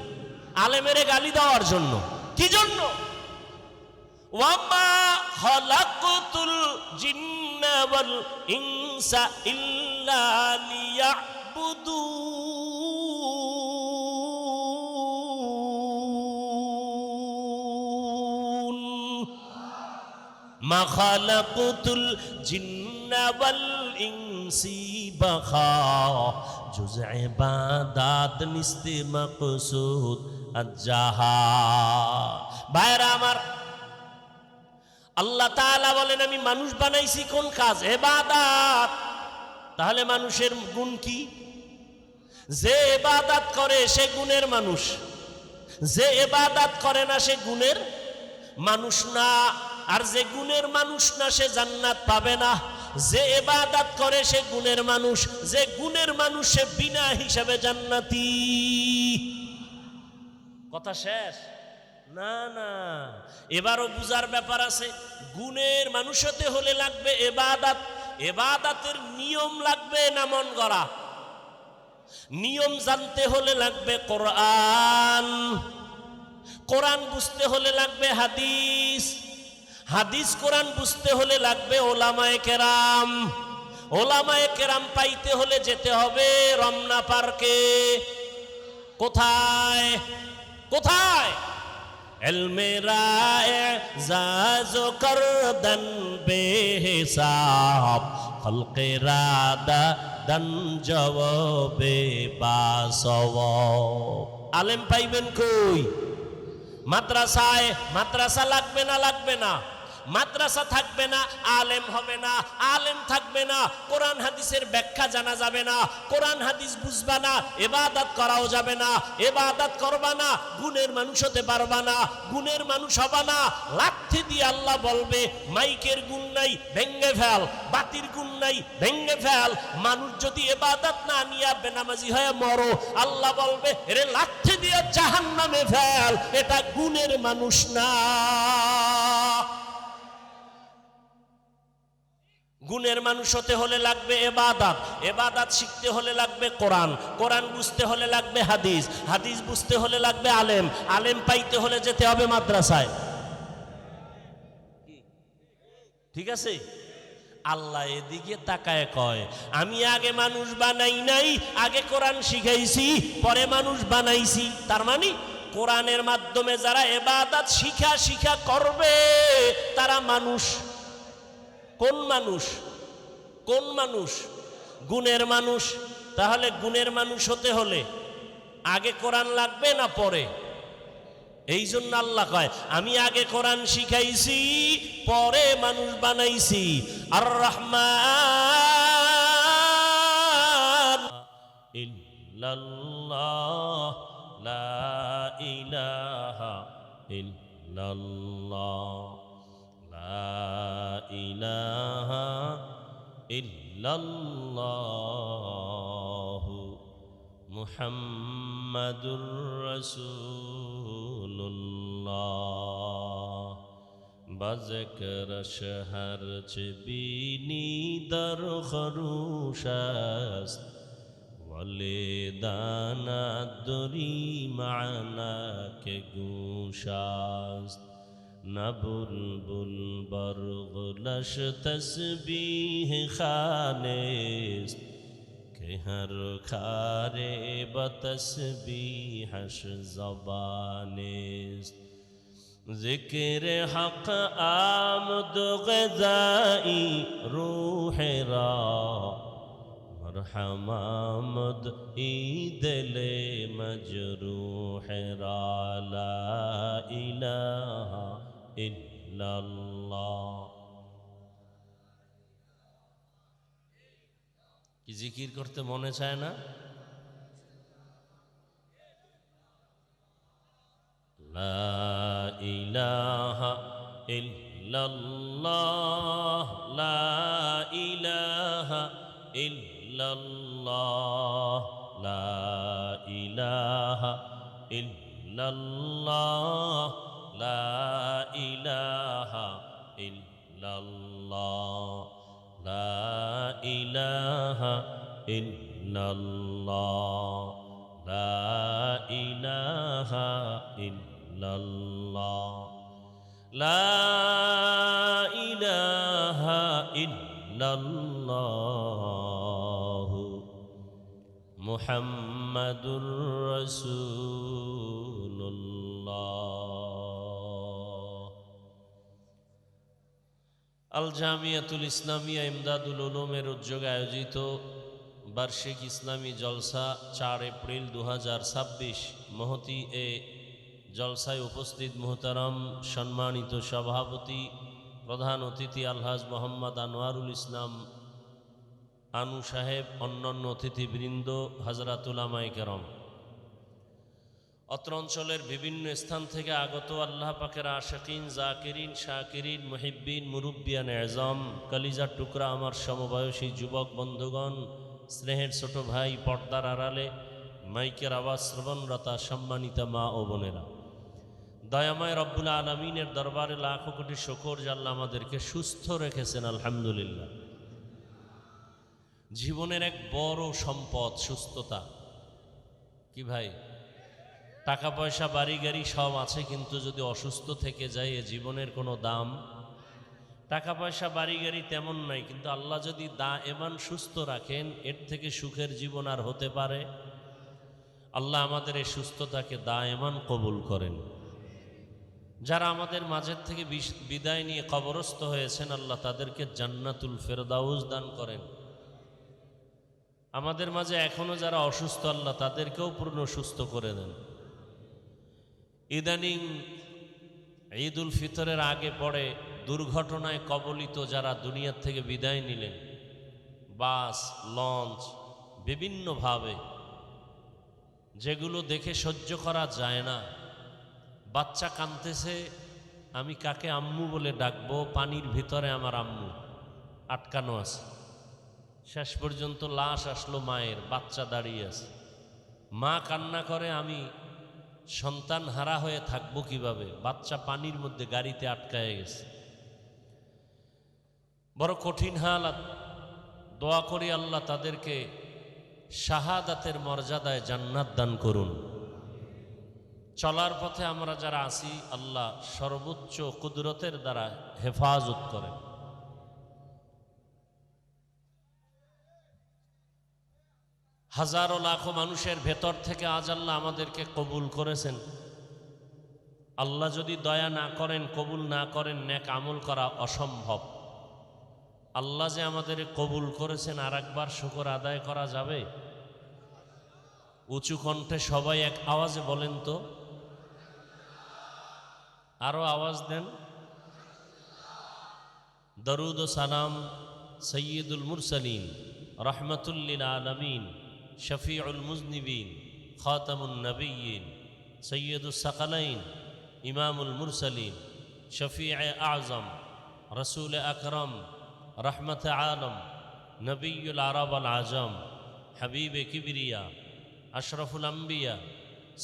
আলেমেরে গালি দেওয়ার জন্য? কি জন্য? ওয়ামা খালাকতুল জিন্না ওয়াল ইনসা ইল্লা লিয়াবুদুন। মা খালাকতুল জিন্না ওয়াল ইনসি বাখা জুজ ইবাদাত নিস্তে মাকসুদ আজ্জাহা। ভাইরা আমার, আল্লাহ তাআলা বলেন আমি মানুষ বানাইছি কোন কাজ? ইবাদত। তাহলে মানুষের গুণ কি? যে ইবাদত করে সে গুণের মানুষ, যে ইবাদত করে না সে গুণের মানুষ না। আর যে গুণের মানুষ না সে জান্নাত পাবে না। যে ইবাদত করে সে গুণের মানুষ, যে গুণের মানুষ সে বিনা হিসাবে জান্নাতি। কথা শেষ? না না, এবারও বুঝার ব্যাপার আছে। গুণের মানুষ হতে হলে লাগবে ইবাদত। ইবাদতের নিয়ম লাগবে না মন গড়া। নিয়ম জানতে হলে লাগবে কোরআন। কোরআন বুঝতে হলে লাগবে হাদিস। হাদিস কোরআন বুঝতে হলে লাগবে ওলামায়ে কেরাম। ওলামায়ে কেরাম পাইতে হলে যেতে হবে রমনা পার্কে। কোথায়? কোথায়? ইলমে রায়ে জাজো করদন বেহিসাব, খলকে রাদা দন জওবে বাসওয়াব। আলেম পাইবেন কই? মাদ্রাসায়। মাদ্রাসা লাগবে না? লাগবে না। মাদ্রাসা থাকবে না, আলেম হবে না। আলেম থাকবে না, কোরআন হাদিসের ব্যাখ্যা জানা যাবে না। কোরআন হাদিস বুঝবা না, ইবাদত করাও যাবে না। ইবাদত করবা না, গুণের মানুষ হতে পারবা না। গুণের মানুষ হবা না। লাথি দিয়ে আল্লাহ বলবে মাইকের গুণ নাই, ভেঙ্গে ফেল। বাতির গুণ নাই, ভেঙ্গে ফেল। মানুষ যদি ইবাদত না নিয়ে বেনামাজি হয়ে মরো, আল্লাহ বলবে এরে লাথি দিয়ে জাহান্নামে ফেল। এটা গুণের মানুষ না। গুণের মানুষ হতে হলে লাগবে ইবাদত। ইবাদত শিখতে হলে লাগবে কোরআন। কোরআন বুঝতে হলে লাগবে হাদিস। হাদিস বুঝতে হলে লাগবে আলেম। আলেম পাইতে হলে যেতে হবে মাদ্রাসায়। ঠিক আছে? আল্লাহ এদিকে তাকায় কয়, আমি আগে মানুষ বানাই নাই, আগে কোরআন শিখাইছি, পরে মানুষ বানাইছি। তার মানে কোরআনের মাধ্যমে যারা ইবাদত শিখা করবে তারা মানুষ। কোন মানুষ? কোন মানুষ? গুণের মানুষ। তাহলে গুণের মানুষ হতে হলে আগে কোরআন লাগবে না পরে? এই জন্য আল্লাহ কয় আমি আগে কোরআন শিখাইছি, পরে মানুষ বানাইছি। আর রহমান ইল্লাল্লাহ লা ইলাহা ইল্লাল্লাহ লা ইলাহা ইল্লাল্লাহ মুহাম্মাদুর রাসূলুল্লাহ بذكر شهر چبینی در خروش است ولیدانا دری معنا که گوش است نه بلبل برغلش تسبیح خانست که هر کاری با تسبیحش زبانست ذکر حق آمد غذائی روح را مرحم آمد ای دل مجروح را لا الہ الا اللہ কি জিকির করতে মনে চায় না? لا إله إلا الله لا إله إلا الله لا إله إلا الله لا إله إلا الله لا إله إلا الله لا إله إلا الله لا إله إلا الله محمد رسول الله আল জামিয়াতুল ইসলামিয়া ইমদাদুল উলুমের উদ্যোগে আয়োজিত বার্ষিক ইসলামী জলসা 4 এপ্রিল 2026 মহতি এ জলসায় উপস্থিত মুহতারাম সম্মানিত সভাপতি প্রধান অতিথি আলহাজ মোহাম্মদ আনোয়ারুল ইসলাম আনু সাহেব, অন্যান্য অতিথিবৃন্দ, হযরত উলামায়ে কেরাম, অত্র অঞ্চলের বিভিন্ন স্থান থেকে আগত আল্লাহ পাকের আশিকিন, জাকিরিন, শাকিরিন, মুহিব্বিন, মুরব্বিয়ান এজম, কলিজার টুকরা আমার সমবয়সী যুবক বন্ধুগণ, স্নেহের ছোট ভাই, পর্দার আড়ালে মাইকের আওয়াজ শ্রবণরতা সম্মানিতা মা ও বোনেরা, দয়াময় রব্বুল আলামিনের দরবারে লাখো কোটি শুকর যে আল্লাহ আমাদেরকে সুস্থ রেখেছেন, আলহামদুলিল্লাহ। জীবনের এক বড় সম্পদ সুস্থতা। কি ভাই, টাকা পয়সা বাড়ি গাড়ি সব আছে, কিন্তু যদি অসুস্থ থেকে যায় এ জীবনের কোনো দাম। টাকা পয়সা বাড়ি গাড়ি তেমন নাই, কিন্তু আল্লাহ যদি দায়েমান সুস্থ রাখেন, এর থেকে সুখের জীবন আর হতে পারে? আল্লাহ আমাদের এই সুস্থতাকে দায়েমান কবুল করেন। যারা আমাদের মাঝের থেকে বিদায় নিয়ে কবরস্থ হয়েছেন, আল্লাহ তাদেরকে জান্নাতুল ফেরদাউস দান করেন। আমাদের মাঝে এখনো যারা অসুস্থ, আল্লাহ তাদেরকেও পূর্ণ সুস্থ করে দেন। ইদানিং ঈদুল ফিতরের আগে পরে দুর্ঘটনায় কবলিত যারা দুনিয়ার থেকে বিদায় নিলেন, বাস, লঞ্চ, বিভিন্নভাবে, যেগুলো দেখে সহ্য করা যায় না। বাচ্চা কাঁদতেছে, আমি কাকে আম্মু বলে ডাকবো? পানির ভিতরে আমার আম্মু আটকানো আছে। শেষ পর্যন্ত লাশ আসলো মায়ের, বাচ্চা দাঁড়িয়ে আছে। মা কান্না করে, আমি সন্তান হারা হয়ে থাকবো কিভাবে? বাচ্চা পানির মধ্যে গাড়িতে আটকায় গেছে। বড় কঠিন হালাত। দোয়া করি আল্লাহ তাদেরকে শাহাদাতের মর্যাদায় জান্নাত দান করুন। চলার পথে আমরা যারা আছি, আল্লাহ সর্বোচ্চ কুদরতের দ্বারা হেফাজত করেন। হাজারো লাখো মানুষের ভেতর থেকে আজ আল্লাহ আমাদেরকে কবুল করেছেন। আল্লাহ যদি দয়া না করেন, কবুল না করেন, নেক আমল করা অসম্ভব। আল্লাহ যে আমাদের কবুল করেছেন, আর একবার শুকর আদায় করা যাবে? উঁচু কণ্ঠে সবাই এক আওয়াজে বলেন তো, আরো আওয়াজ দেন। দরুদ ও সালাম সৈয়দুল মুরসালিন রহমতুল লিল আলামিন শফিউল মুজনিবিন, খাতামুন নবিয়্যিন, সৈয়দুস সাকালাইন, ইমামুল মুরসালিন, শফিয়ে আজম, রসুল আকরম, রহমত আলম, নবিয়ুল আরব আল আজম, হাবিবে কিবরিয়া, আশরফুল আম্বিয়া,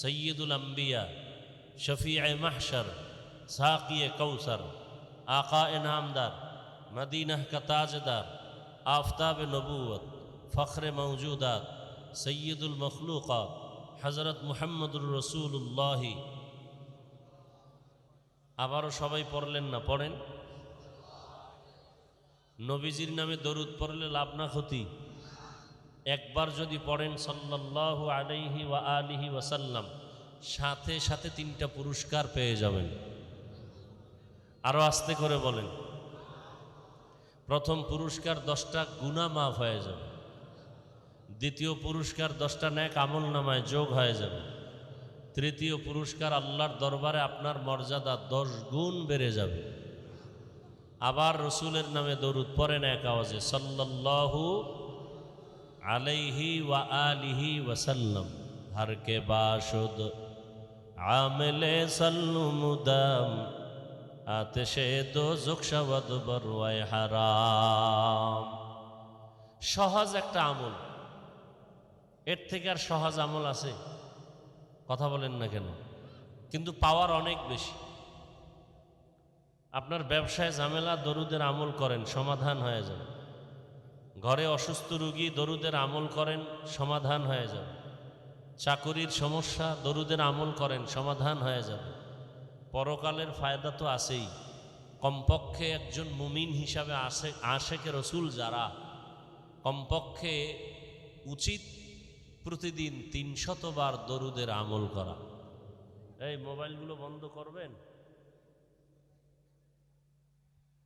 সৈয়দুল আম্বিয়া, শফিয়ে মাহশর, সাকিয়ে কৌসর, আকায়ে নামদার, মদিনাহ কা তাজদার, আফতাব নবুয়ত, ফখরে মৌজুদাত, সৈয়দুল মখলুকাত, হজরত মুহাম্মদুর রসুল্লাহ। আবারও সবাই পড়লেন না? পড়েন। নবীজির নামে দরুদ পড়লে লাভ না ক্ষতি? একবার যদি পড়েন সাল্লাল্লাহু আলাইহি ওয়া আলিহি ওয়াসাল্লাম, সাথে সাথে 3টা পুরস্কার পেয়ে যাবেন। আরো আস্তে করে বলেন। প্রথম পুরস্কার 10টা গুনাহ মাফ হয়ে যাবে। দ্বিতীয় পুরস্কার 10টা নেক আমল নামায় যোগ হয়ে যাবে। তৃতীয় পুরস্কার আল্লাহর দরবারে আপনার মর্যাদা 10 গুণ বেড়ে যাবে। আবার রসুলের নামে দরুদ পড়েন এক আওয়াজে, সাল্লাল্লাহু আলাইহি ওয়া আলিহি ওয়াসাল্লাম। হর কে বাশুদ আমেলে সাল্লু মুদাম, আতেশে দোজখ শাওয়াদ বরওয়ায় হারাম। সহজ একটা আমল, এর থেকে আর সহজ আমল আছে? কথা বলেন না কেন? কিন্তু পাওয়ার অনেক বেশি। আপনার ব্যবসায় ঝামেলা, দরুদের আমল করেন, সমাধান হয়ে যাবে। ঘরে অসুস্থ রোগী, দরুদের আমল করেন, সমাধান হয়ে যাবে। চাকুরির সমস্যা, দরুদের আমল করেন, সমাধান হয়ে যাবে। পরকালের ফায়দা তো আছেই। কমপক্ষে একজন মুমিন হিসাবে আশেকে রসুল যারা, কমপক্ষে উচিত প্রতিদিন 300 বার দরুদের আমল করা। এই মোবাইলগুলো বন্ধ করবেন।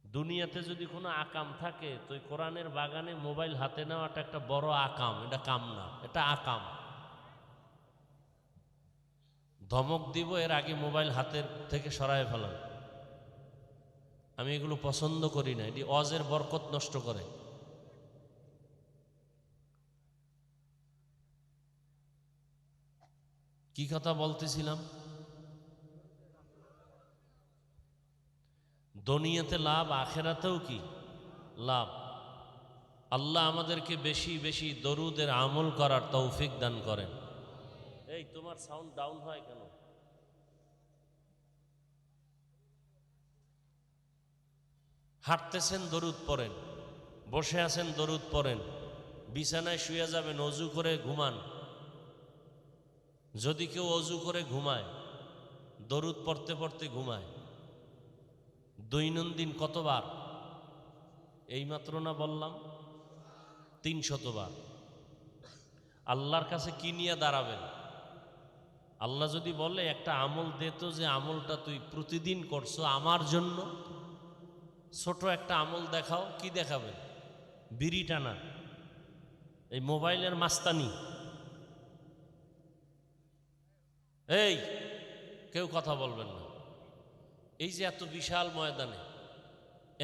দুনিয়াতে যদি কোনো আকাম থাকে তো কোরআনের বাগানে মোবাইল হাতে নেওয়াটা একটা বড় আকাম। এটা কাম না, এটা আকাম। ধমক দিব, এর আগে মোবাইল হাতের থেকে সরায় ফেলান। আমি এগুলো পছন্দ করি না, এটি ওয়াজের বরকত নষ্ট করে। কি কথা বলতেছিলাম? দুনিয়াতে লাভ, আখেরাতেও কি লাভ। আল্লাহ আমাদেরকে বেশি বেশি দরুদের আমল করার তৌফিক দান করেন। এই তোমার সাউন্ড ডাউন হয় কেন? হাঁটতেছেন দরুদ পড়েন, বসে আছেন দরুদ পড়েন, বিছানায় শুয়ে যাবেন, অজু করে ঘুমান। যদি কেউ অজু করে ঘুমায়, দরুদ পড়তে পড়তে ঘুমায়, দৈনন্দিন কতবার? এইমাত্র না বললাম 300 বার। আল্লাহর কাছে কি নিয়ে দাঁড়াবেন? আল্লাহ যদি বলে একটা আমল দে তো, যে আমলটা তুই প্রতিদিন করছো আমার জন্য, ছোট একটা আমল দেখাও, কি দেখাবেন? বিড়ি টানা, এই মোবাইলের মাস্তানি। এই কেউ কথা বলবেন না। এই যে এত বিশাল ময়দানে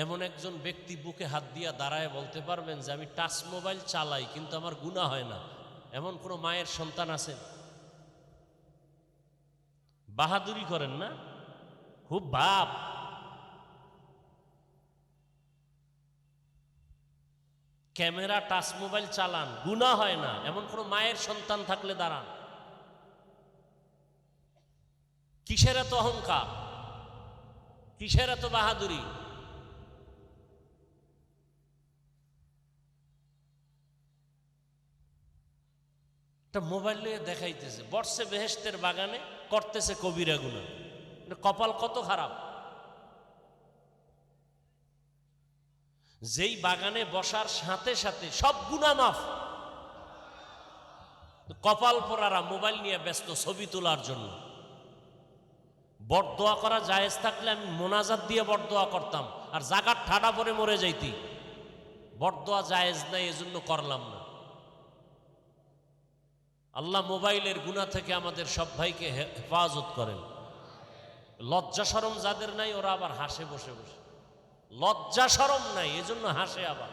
এমন একজন ব্যক্তি বুকে হাত দিয়া দাঁড়ায় বলতে পারবেন যে আমি টাচ মোবাইল চালাই কিন্তু আমার গুনাহ হয় না, এমন কোনো মায়ের সন্তান আছেন? বাহাদুরি করেন না, খুব ভাব। ক্যামেরা, টাচ মোবাইল চালান, গুনাহ হয় না, এমন কোনো মায়ের সন্তান থাকলে দাঁড়ান। কিসের এত অহংকার, কিসের এত বাহাদুরি? একটা মোবাইল নিয়ে দেখাইতেছে, বসছে বেহেশতের বাগানে, করতেছে কবিরা গুনাহ। কপাল কত খারাপ! যেই বাগানে বসার সাথে সাথে সব গুনাহ মাফ, কপাল পোড়ারা মোবাইল নিয়ে ব্যস্ত ছবি তোলার জন্য। বরদোয়া করা জায়েজ থাকলে আমি মোনাজাত দিয়ে বরদোয়া করতাম, আর জাগার ঠাডা পরে মরে যাইতি। বরদোয়া জায়েজ নাই, এজন্য করলাম না। আল্লাহ মোবাইলের গুনাহ থেকে আমাদের সব ভাইকে হেফাজত করেন। লজ্জা শরম যাদের নাই ওরা আবার হাসে বসে বসে। লজ্জা শরম নাই এজন্য হাসে। আবার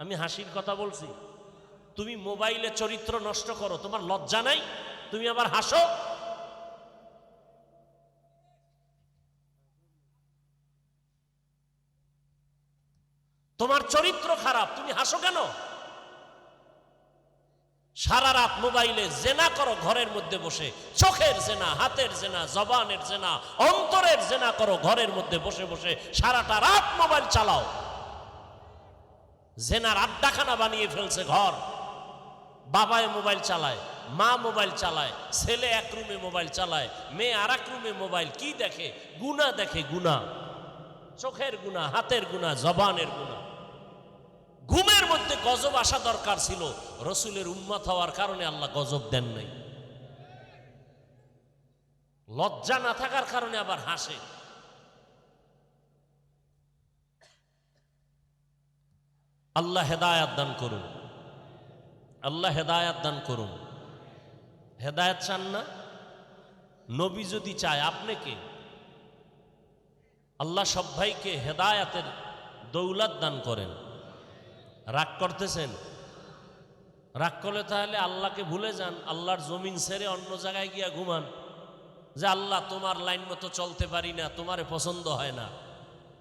আমি হাসির কথা বলছি, তুমি মোবাইলে চরিত্র নষ্ট করো, তোমার লজ্জা নাই? তুমি আবার হাসো। তোমার চরিত্র খারাপ, তুমি হাসো কেন? সারা রাত মোবাইলে জেনা করো ঘরের মধ্যে বসে, চোখের জেনা, হাতের জেনা, জবানের জেনা, অন্তরের জেনা করো ঘরের মধ্যে বসে বসে, সারাটা রাত মোবাইল চালাও। জেনার আড্ডাখানা বানিয়ে ফেলছে ঘর। বাবায় মোবাইল চালায়, মা মোবাইল চালায়, ছেলে এক রুমে মোবাইল চালায়, মেয়ে আর এক রুমে মোবাইল। কি দেখে? গুনাহ দেখে, গুনাহ, চোখের গুনাহ, হাতের গুনাহ, জবানের গুনাহ। ঘুমের মধ্যে গজব আসা দরকার ছিল, রসুলের উম্মত হওয়ার কারণে আল্লাহ গজব দেন নাই। লজ্জা না থাকার কারণে আবার হাসে। আল্লাহ হেদায়াত দান করুন, আল্লাহ হেদায়াত দান করুন। হেদায়াত চান না? নবী যদি চায়, আপনি কে? আল্লাহ সব ভাইকে হেদায়াতের দৌলত দান করেন। রাগ করতেছেন? রাগ করলে তাহলে আল্লাহকে ভুলে যান, আল্লাহর জমিন ছেড়ে অন্য জায়গায় গিয়া ঘুমান যে আল্লাহ তোমার লাইন মতো চলতে পারি না, তোমারে পছন্দ হয় না।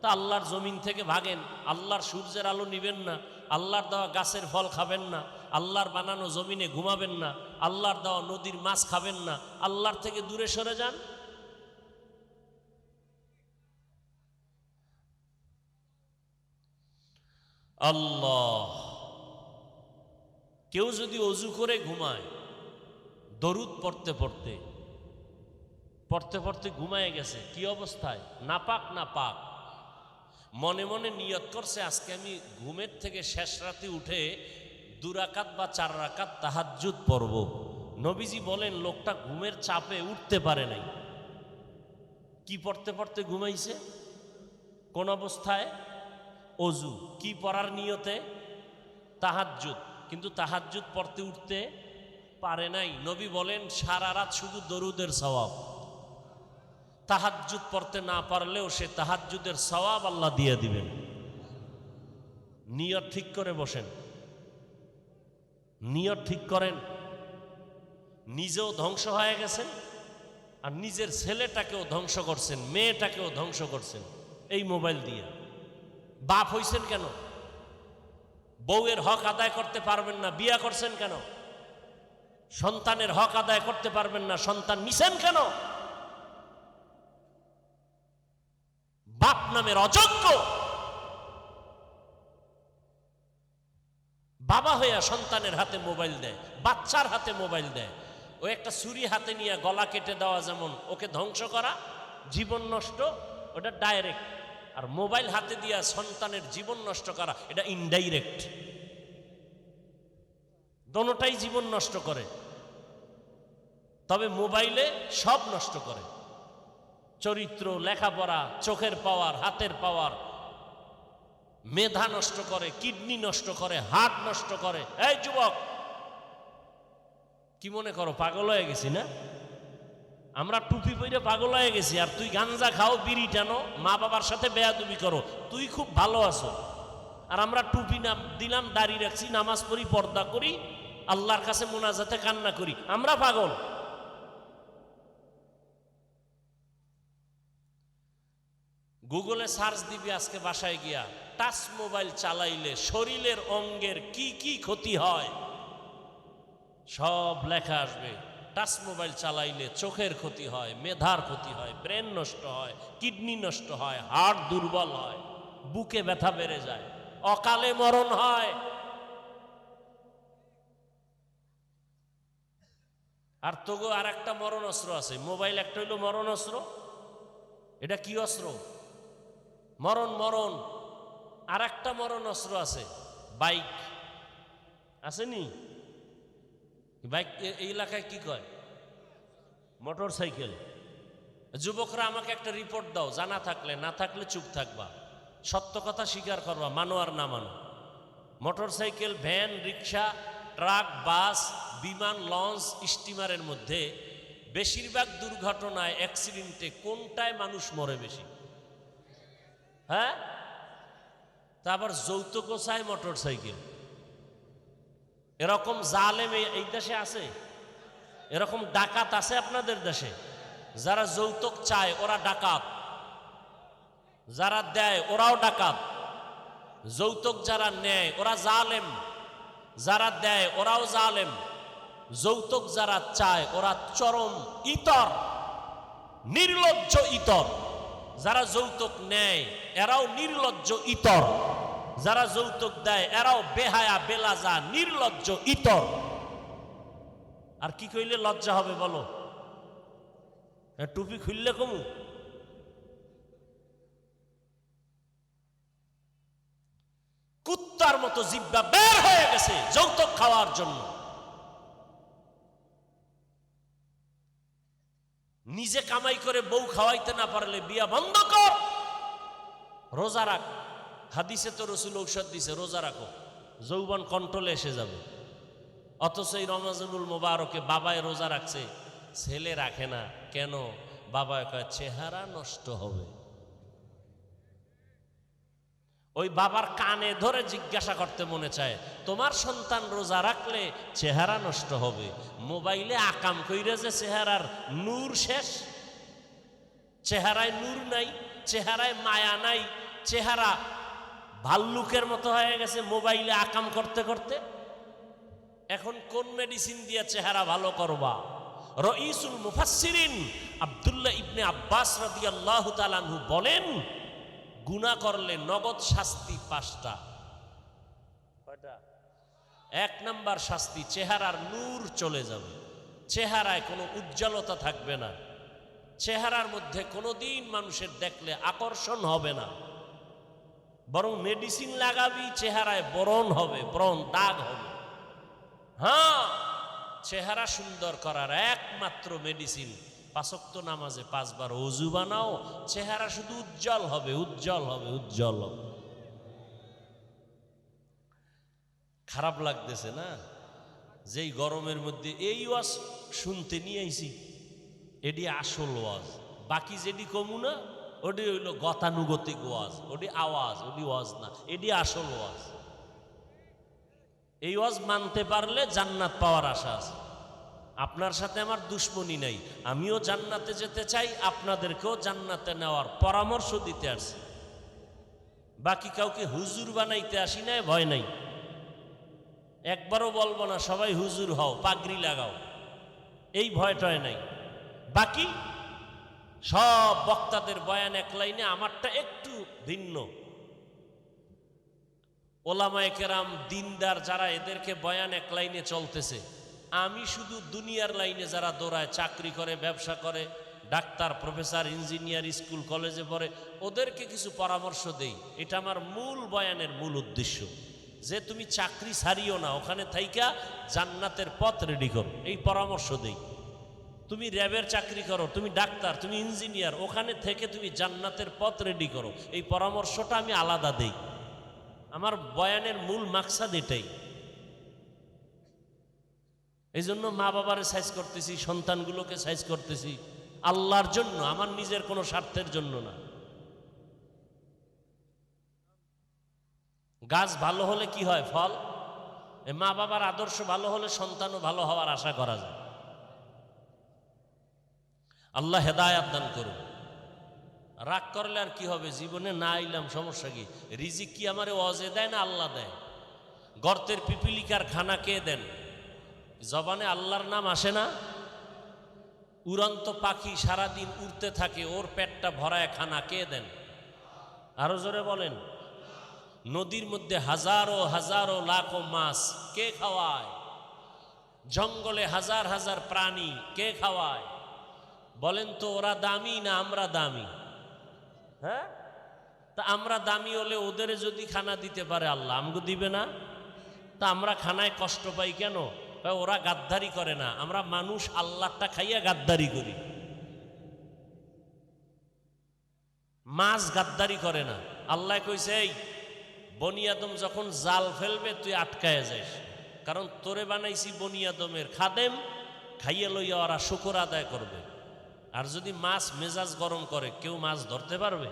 তা আল্লাহর জমিন থেকে ভাগেন, আল্লাহর সূর্যের আলো নিবেন না, আল্লাহর দেওয়া গাছের ফল খাবেন না, আল্লাহর বানানো জমিনে ঘুমাবেন না, আল্লাহর দেওয়া নদীর মাছ খাবেন না, আল্লাহর থেকে দূরে সরে যান। আল্লাহ, কেউ যদি অজু করে ঘুমায়, দরুদ পড়তে পড়তে পড়তে পড়তে ঘুমায় গেছে, কি অবস্থায়? নাপাক নাপাক। মনে মনে নিয়ত করছে আজকে আমি ঘুমের থেকে শেষ রাতে উঠে 2 রাকাত বা 4 রাকাত তাহাজ্জুদ পড়ব। নবীজি বলেন লোকটা ঘুমের চাপে উঠতে পারে নাই। কি পড়তে পড়তে ঘুমাইছে? কোন অবস্থায়? অজু। কি পড়ার নিয়তে? তাহাজ্জুদ। কিন্তু তাহাজ্জুদ পড়তে উঠতে পারে নাই। নবী বলেন সারা রাত শুধু দরুদের সওয়াব। তাহাজ্জুদ পড়তে না পারলেও সে তাহাজ্জুদের সওয়াব আল্লাহ দিয়ে দিবেন। নিয়ত ঠিক করে বসেন, নিয়ত ঠিক করেন। নিজেও ধ্বংস হয়ে গেছেন, আর নিজের ছেলেটাকেও ধ্বংস করছেন, মেয়েটাকেও ধ্বংস করছেন এই মোবাইল দিয়ে। বাপ হইছেন কেন? বউয়ের হক আদায় করতে পারবেন না, বিয়া করছেন কেন? সন্তানের হক আদায় করতে পারবেন না, সন্তান নিছেন কেন? বাপ নামের অযোগ্য বাবা হইয়া সন্তানের হাতে মোবাইল দেয়, বাচ্চার হাতে মোবাইল দেয়। ও একটা ছুরি হাতে নিয়ে গলা কেটে দেওয়া যেমন ওকে ধ্বংস করা, জীবন নষ্ট, ওটা ডাইরেক্ট। আর মোবাইল হাতে দিয়া সন্তানের জীবন নষ্ট করা, এটা ইনডাইরেক্ট। দোনোটাই জীবন নষ্ট করে, তবে মোবাইলে সব নষ্ট করে। চরিত্র, লেখাপড়া, চোখের পাওয়ার, হাতের পাওয়ার, মেধা নষ্ট করে, কিডনি নষ্ট করে, হার্ট নষ্ট করে। এই যুবক, কি মনে করো পাগল হয়ে গেছি না? আমরা টুপি পরে পাগল হয়ে গেছি, আর তুই গাঞ্জা খাও, বিড়ি টানো, মা বাবার সাথে বেয়াদবি করো, তুই খুব ভালো আছো। আর আমরা টুপি না দিলাম, দাড়ি রাখছি, নামাজ পড়ি, পর্দা করি, আল্লাহর কাছে মোনাজাতে কান্না করি, আমরা পাগল। গুগলে সার্চ দিবি আজকে বাসায় গিয়া, টাচ মোবাইল চালাইলে শরীরের অঙ্গের কি কি ক্ষতি হয় সব লেখা আসবে। টাচ মোবাইল চালাইলে চোখের ক্ষতি হয়, মেধার ক্ষতি হয়, ব্রেন নষ্ট হয়, কিডনি নষ্ট হয়, হার্ট দুর্বল হয়, বুকে ব্যথা বেড়ে যায়, অকালে মরণ হয়। আর তবু আর একটা মরণ অস্ত্র আছে, মোবাইল একটা হইল মরণ অস্ত্র। এটা কি অস্ত্র? মরণ। মরণ। আর একটা মরণ অস্ত্র আছে, বাইক। আসেনি? বাইক এই এলাকায় কি কয়? Motor cycle. যুবকরা আমাকে একটা রিপোর্ট দাও, জানা থাকলে, না থাকলে চুপ থাকবা, সত্য কথা স্বীকার করবা, মানো আর না মানো। মোটর সাইকেল, ভ্যান, রিক্সা, ট্রাক, বাস, বিমান, লঞ্চ, স্টিমারের মধ্যে বেশিরভাগ দুর্ঘটনায়, অ্যাক্সিডেন্টে কোনটায় মানুষ মরে বেশি? হ্যাঁ? তারপর যৌতুকও চায় মোটর সাইকেল। এরকম জালেম এই দেশে আছে? এরকম ডাকাত আছে আপনাদের দেশে? যারা যৌতুক চায় ওরা ডাকাত, যারা দেয় ওরাও ডাকাত। যৌতুক যারা নেয় ওরা জালেম, যারা দেয় ওরাও জালেম। যৌতুক যারা চায় ওরা চরম ইতর, নির্লজ্জ ইতর। যারা যৌতুক নেয় এরাও নির্লজ্জ ইতর, যারা যৌতুক দেয় এরাও বেহায়া বেলাজা নির্লজ্জ ইতর। আর কি কইলে লজ্জা হবে বলো? টুপি খুললে কমু? কুত্তার মতো জিহ্বা বের হয়ে গেছে যৌতুক খাওয়ার জন্য। নিজে কামাই করে বউ খাওয়াইতে না পারলে বিয়া বন্ধ কর, রোজা রাখ। হাদিসে তো রসুল ঔষধ দিছে, রোজা রাখো, যৌবন কন্ট্রোলে এসে যাবে। অথচ এই রমজানুল মোবারকে বাবায় রোজা রাখছে, ছেলে রাখে না কেন? বাবায় কয় চেহারা নষ্ট হবে। ওই বাবার কানে ধরে জিজ্ঞাসা করতে মনে চায়, তোমার সন্তান রোজা রাখলে চেহারা নষ্ট হবে, মোবাইলে আকাম কইরে যে চেহারার নূর শেষ, চেহারায় নূর নাই, চেহারায় মায়া নাই, চেহারা ভাল্লুকের মতো হয়ে গেছে মোবাইলে আকাম করতে করতে। এখন কোন মেডিসিন দিয়ে চেহারা ভালো করবা? রঈসুল মুফাসসিরিন আব্দুল্লাহ ইবনে আব্বাস রাদিয়াল্লাহু তাআলা আনহু বলেন, গুনাহ করলে নগদ শাস্তি 5টা। কয়টা? 1 নাম্বার শাস্তি, চেহারার নূর চলে যাবে, চেহারায় কোনো উজ্জ্বলতা থাকবে না, চেহারার মধ্যে কোনোদিন মানুষের দেখলে আকর্ষণ হবে না, বরং মেডিসিন লাগাবি চেহারায় ব্রণ হবে, ব্রণ দাগ হবে। হ্যাঁ, চেহারা সুন্দর করার একমাত্র মেডিসিন 5 ওয়াক্ত নামাজে 5 বার ওযু বানাও, চেহারা শুধু উজ্জ্বল হবে, উজ্জ্বল হবে, উজ্জ্বল হবে। খারাপ লাগতেছে না? যেই গরমের মধ্যে এই ওয়াজ শুনতে নিয়ে আইছি, এটি আসল ওয়াজ। বাকি যেটি কমু না ওটি হইল গতানুগতিক ওয়াজ, ওটি আওয়াজ, ওটি ওয়াজ না, এটি আসল ওয়াজ। এই ওয়াজ মানতে পারলে জান্নাত পাওয়ার আশা আছে। আপনার সাথে আমার দুশ্মনী নাই, আমিও জান্নাতে যেতে চাই, আপনাদেরকেও জান্নাতে নেওয়ার পরামর্শ দিতে আসছি। বাকি কাউকে হুজুর বানাইতে আসি না, ভয় নাই। একবারও বলবো না সবাই হুজুর হও, পাগড়ি লাগাও, এই ভয়টয় নাই। বাকি সব বক্তাদের বয়ান এক লাইনে, আমারটা একটু ভিন্ন। ওলামায়ে কেরাম দিনদার যারা, এদেরকে বয়ান এক লাইনে চলতেছে। আমি শুধু দুনিয়ার লাইনে যারা দৌড়ায়, চাকরি করে, ব্যবসা করে, ডাক্তার, প্রফেসর, ইঞ্জিনিয়ার, স্কুল কলেজে পড়ে, ওদেরকে কিছু পরামর্শ দেই। এটা আমার মূল বয়ানের মূল উদ্দেশ্য, যে তুমি চাকরি ছাড়িও না, ওখানে থাইকা জান্নাতের পথ রেডি করো, এই পরামর্শ দেই। তুমি র্যাবের চাকরি করো, তুমি ডাক্তার, তুমি ইঞ্জিনিয়ার, ওখানে থেকে তুমি জান্নাতের পথ রেডি করো, এই পরামর্শটা আমি আলাদা দেই। আমার বয়ানের মূল মাকসাদ এটাই। এই জন্য মা বাবারে সাইজ করতেছি, সন্তানগুলোকে সাইজ করতেছি আল্লাহর জন্য, আমার নিজের কোনো স্বার্থের জন্য না। গাছ ভালো হলে কি হয়? ফল। মা বাবার আদর্শ ভালো হলে সন্তানও ভালো হওয়ার আশা করা যায়। আল্লাহ হেদায়াত দান করুন। রাগ করলে আর কি হবে? জীবনে না আইলাম, সমস্যা কি? রিজিক কি আমারে ওয়াজে দেয় না আল্লাহ দেয়? গর্তের পিপিলিকার খানা কে দেন? জবানে আল্লাহর নাম আসে না? উড়ন্ত পাখি সারাদিন উড়তে থাকে, ওর পেটটা ভরায় খানা কে দেন? আরো জোরে বলেন। নদীর মধ্যে হাজারো হাজারো লাখো মাছ কে খাওয়ায়? জঙ্গলে হাজার হাজার প্রাণী কে খাওয়ায়? বলেন তো, ওরা দামি না আমরা দামি? হ্যাঁ, তা আমরা দামি হলে ওদের যদি খানা দিতে পারে আল্লাহ, আমাকে দিবে না? তা আমরা খানায় কষ্ট পাই কেন? ওরা গাদ্দারি করে না, আমরা মানুষ আল্লাহটা খাইয়া গাদ্দারি করি। মাছ গাদ্দারি করে না। আল্লাহ কইছে, এই বনি আদম যখন জাল ফেলবে তুই আটকায় যাস, কারণ তোরে বানাইছি বনি আদমের খাদেম, খাইয়ে লইয়া ওরা শুকর আদায় করবে। আর যদি মাছ মেজাজ গরম করে, কেউ মাছ ধরতে পারবে?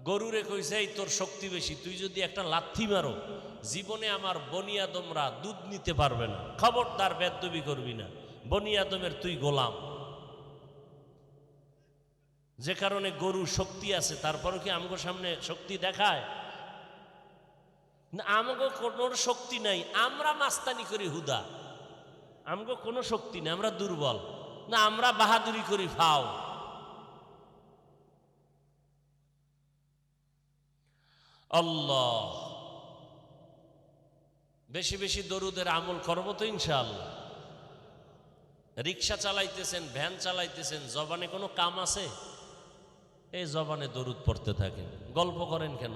গরুরে কইছে, এই তোর শক্তি বেশি, তুই যদি একটা লাথি মারো জীবনে আমার বনি আদমরা দুধ নিতে পারবে না, খবরদার বেদবি করবি না, বনি আদমের তুই গোলাম। যে কারণে গরু শক্তি আছে, তারপরও কি আমগো সামনে শক্তি দেখায় না? আমগো কোনো শক্তি নাই, আমরা মাস্তানি করি হুদা, আমগো কোনো শক্তি নেই, আমরা দুর্বল না, আমরা বাহাদুরি করি ফাও। আল্লাহ, বেশি বেশি দরুদের আমল করবো তো ইনশাআল্লাহ। রিক্সা চালাইতেছেন, ভ্যান চালাইতেছেন, জবানে কোনো কাম আছে? এই জবানে দরুদ পড়তে থাকেন। গল্প করেন কেন?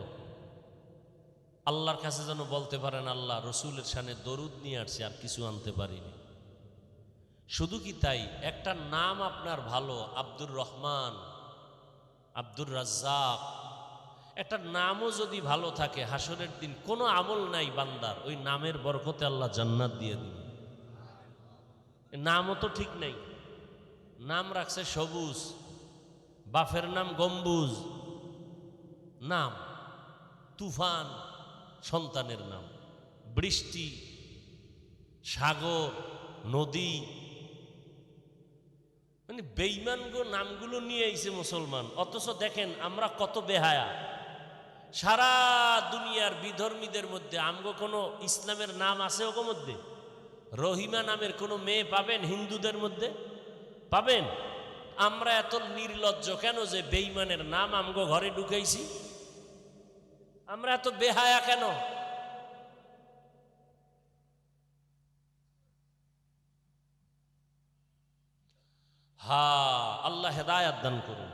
আল্লাহর কাছে যেন বলতে পারেন, আল্লাহ রসুলের শানে দরুদ নিয়ে আসছি, আর কিছু আনতে পারিনি। শুধু কি তাই, একটা নাম আপনার ভালো, আব্দুর রহমান, আব্দুর রাজ্জাক, একটা নামও যদি ভালো থাকে, হাসরের দিন কোনো আমল নাই বান্দার, ওই নামের বরকতে আল্লাহ জান্নাত দিয়ে দিবে। নামও তো ঠিক নেই, নাম রাখছে সবুজ, বাপের নাম গম্বুজ, নাম তুফান সন্তানের নাম, বৃষ্টি, সাগর, নদী, মানে বেঈমান গো নামগুলো নিয়ে আইছে মুসলমান। অথচ দেখেন আমরা কত বেহায়া। সারা দুনিয়ার বিধর্মীদের মধ্যে আমগো কোনো ইসলামের নাম আছে? ওগো মধ্যে রহিমা নামের কোনো মেয়ে পাবেন? হিন্দুদের মধ্যে পাবেন? আমরা এত নির্লজ্জ কেন যে বেঈমানের নাম আমগো ঘরে ঢুকাইছি? আমরা এত বেহায়া কেন? হা, আল্লাহ হেদায়াত দান করুন।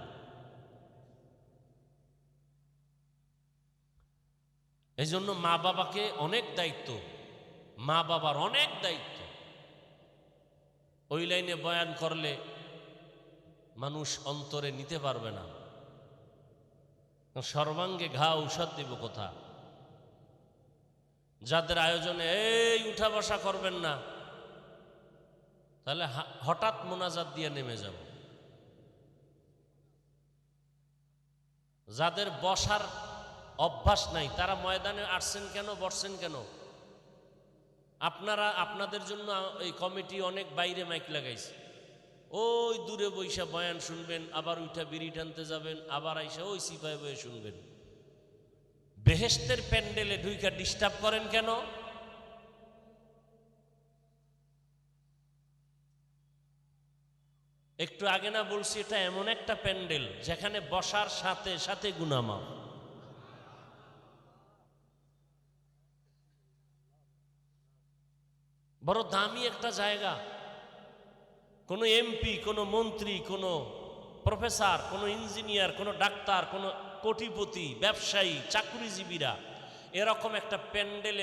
এই জন্য মা বাবাকে অনেক দায়িত্ব, মা বাবার অনেক দায়িত্ব। ওই লাইনে বয়ান করলে মানুষ অন্তরে নিতে পারবে না, সর্বাঙ্গে ঘা ঔষধ দিব কোথা? যাদের আয়োজনে এই উঠা বসা করবেন না, তাহলে হঠাৎ মোনাজাত দিয়ে নেমে যাব। যাদের বসার অভ্যাস নাই, তারা ময়দানে আসছেন কেন, বসছেন কেন? আপনারা আপনাদের জন্য এই কমিটি অনেক বাইরে মাইক লাগাইছে, ওই দূরে বৈশা বয়ান শুনবেন, আবার উঠা বিড়ি টানতে যাবেন, আবার আইসা ওই সিপাহে বয়ে শুনবেন। বেহেশতের প্যান্ডেলে ঢুইকা ডিস্টার্ব করেন কেন? একটু আগে না বলছি, এটা এমন একটা প্যান্ডেল যেখানে বসার সাথে সাথে গুনাহ মাফ। বড় দামি একটা জায়গা। কোনো এমপি, কোনো মন্ত্রী, কোনো প্রফেসর, কোনো ইঞ্জিনিয়ার, কোনো ডাক্তার, কোনো কোটিপতি, ব্যবসায়ী, চাকরিজীবীরা এরকম একটা প্যান্ডেলে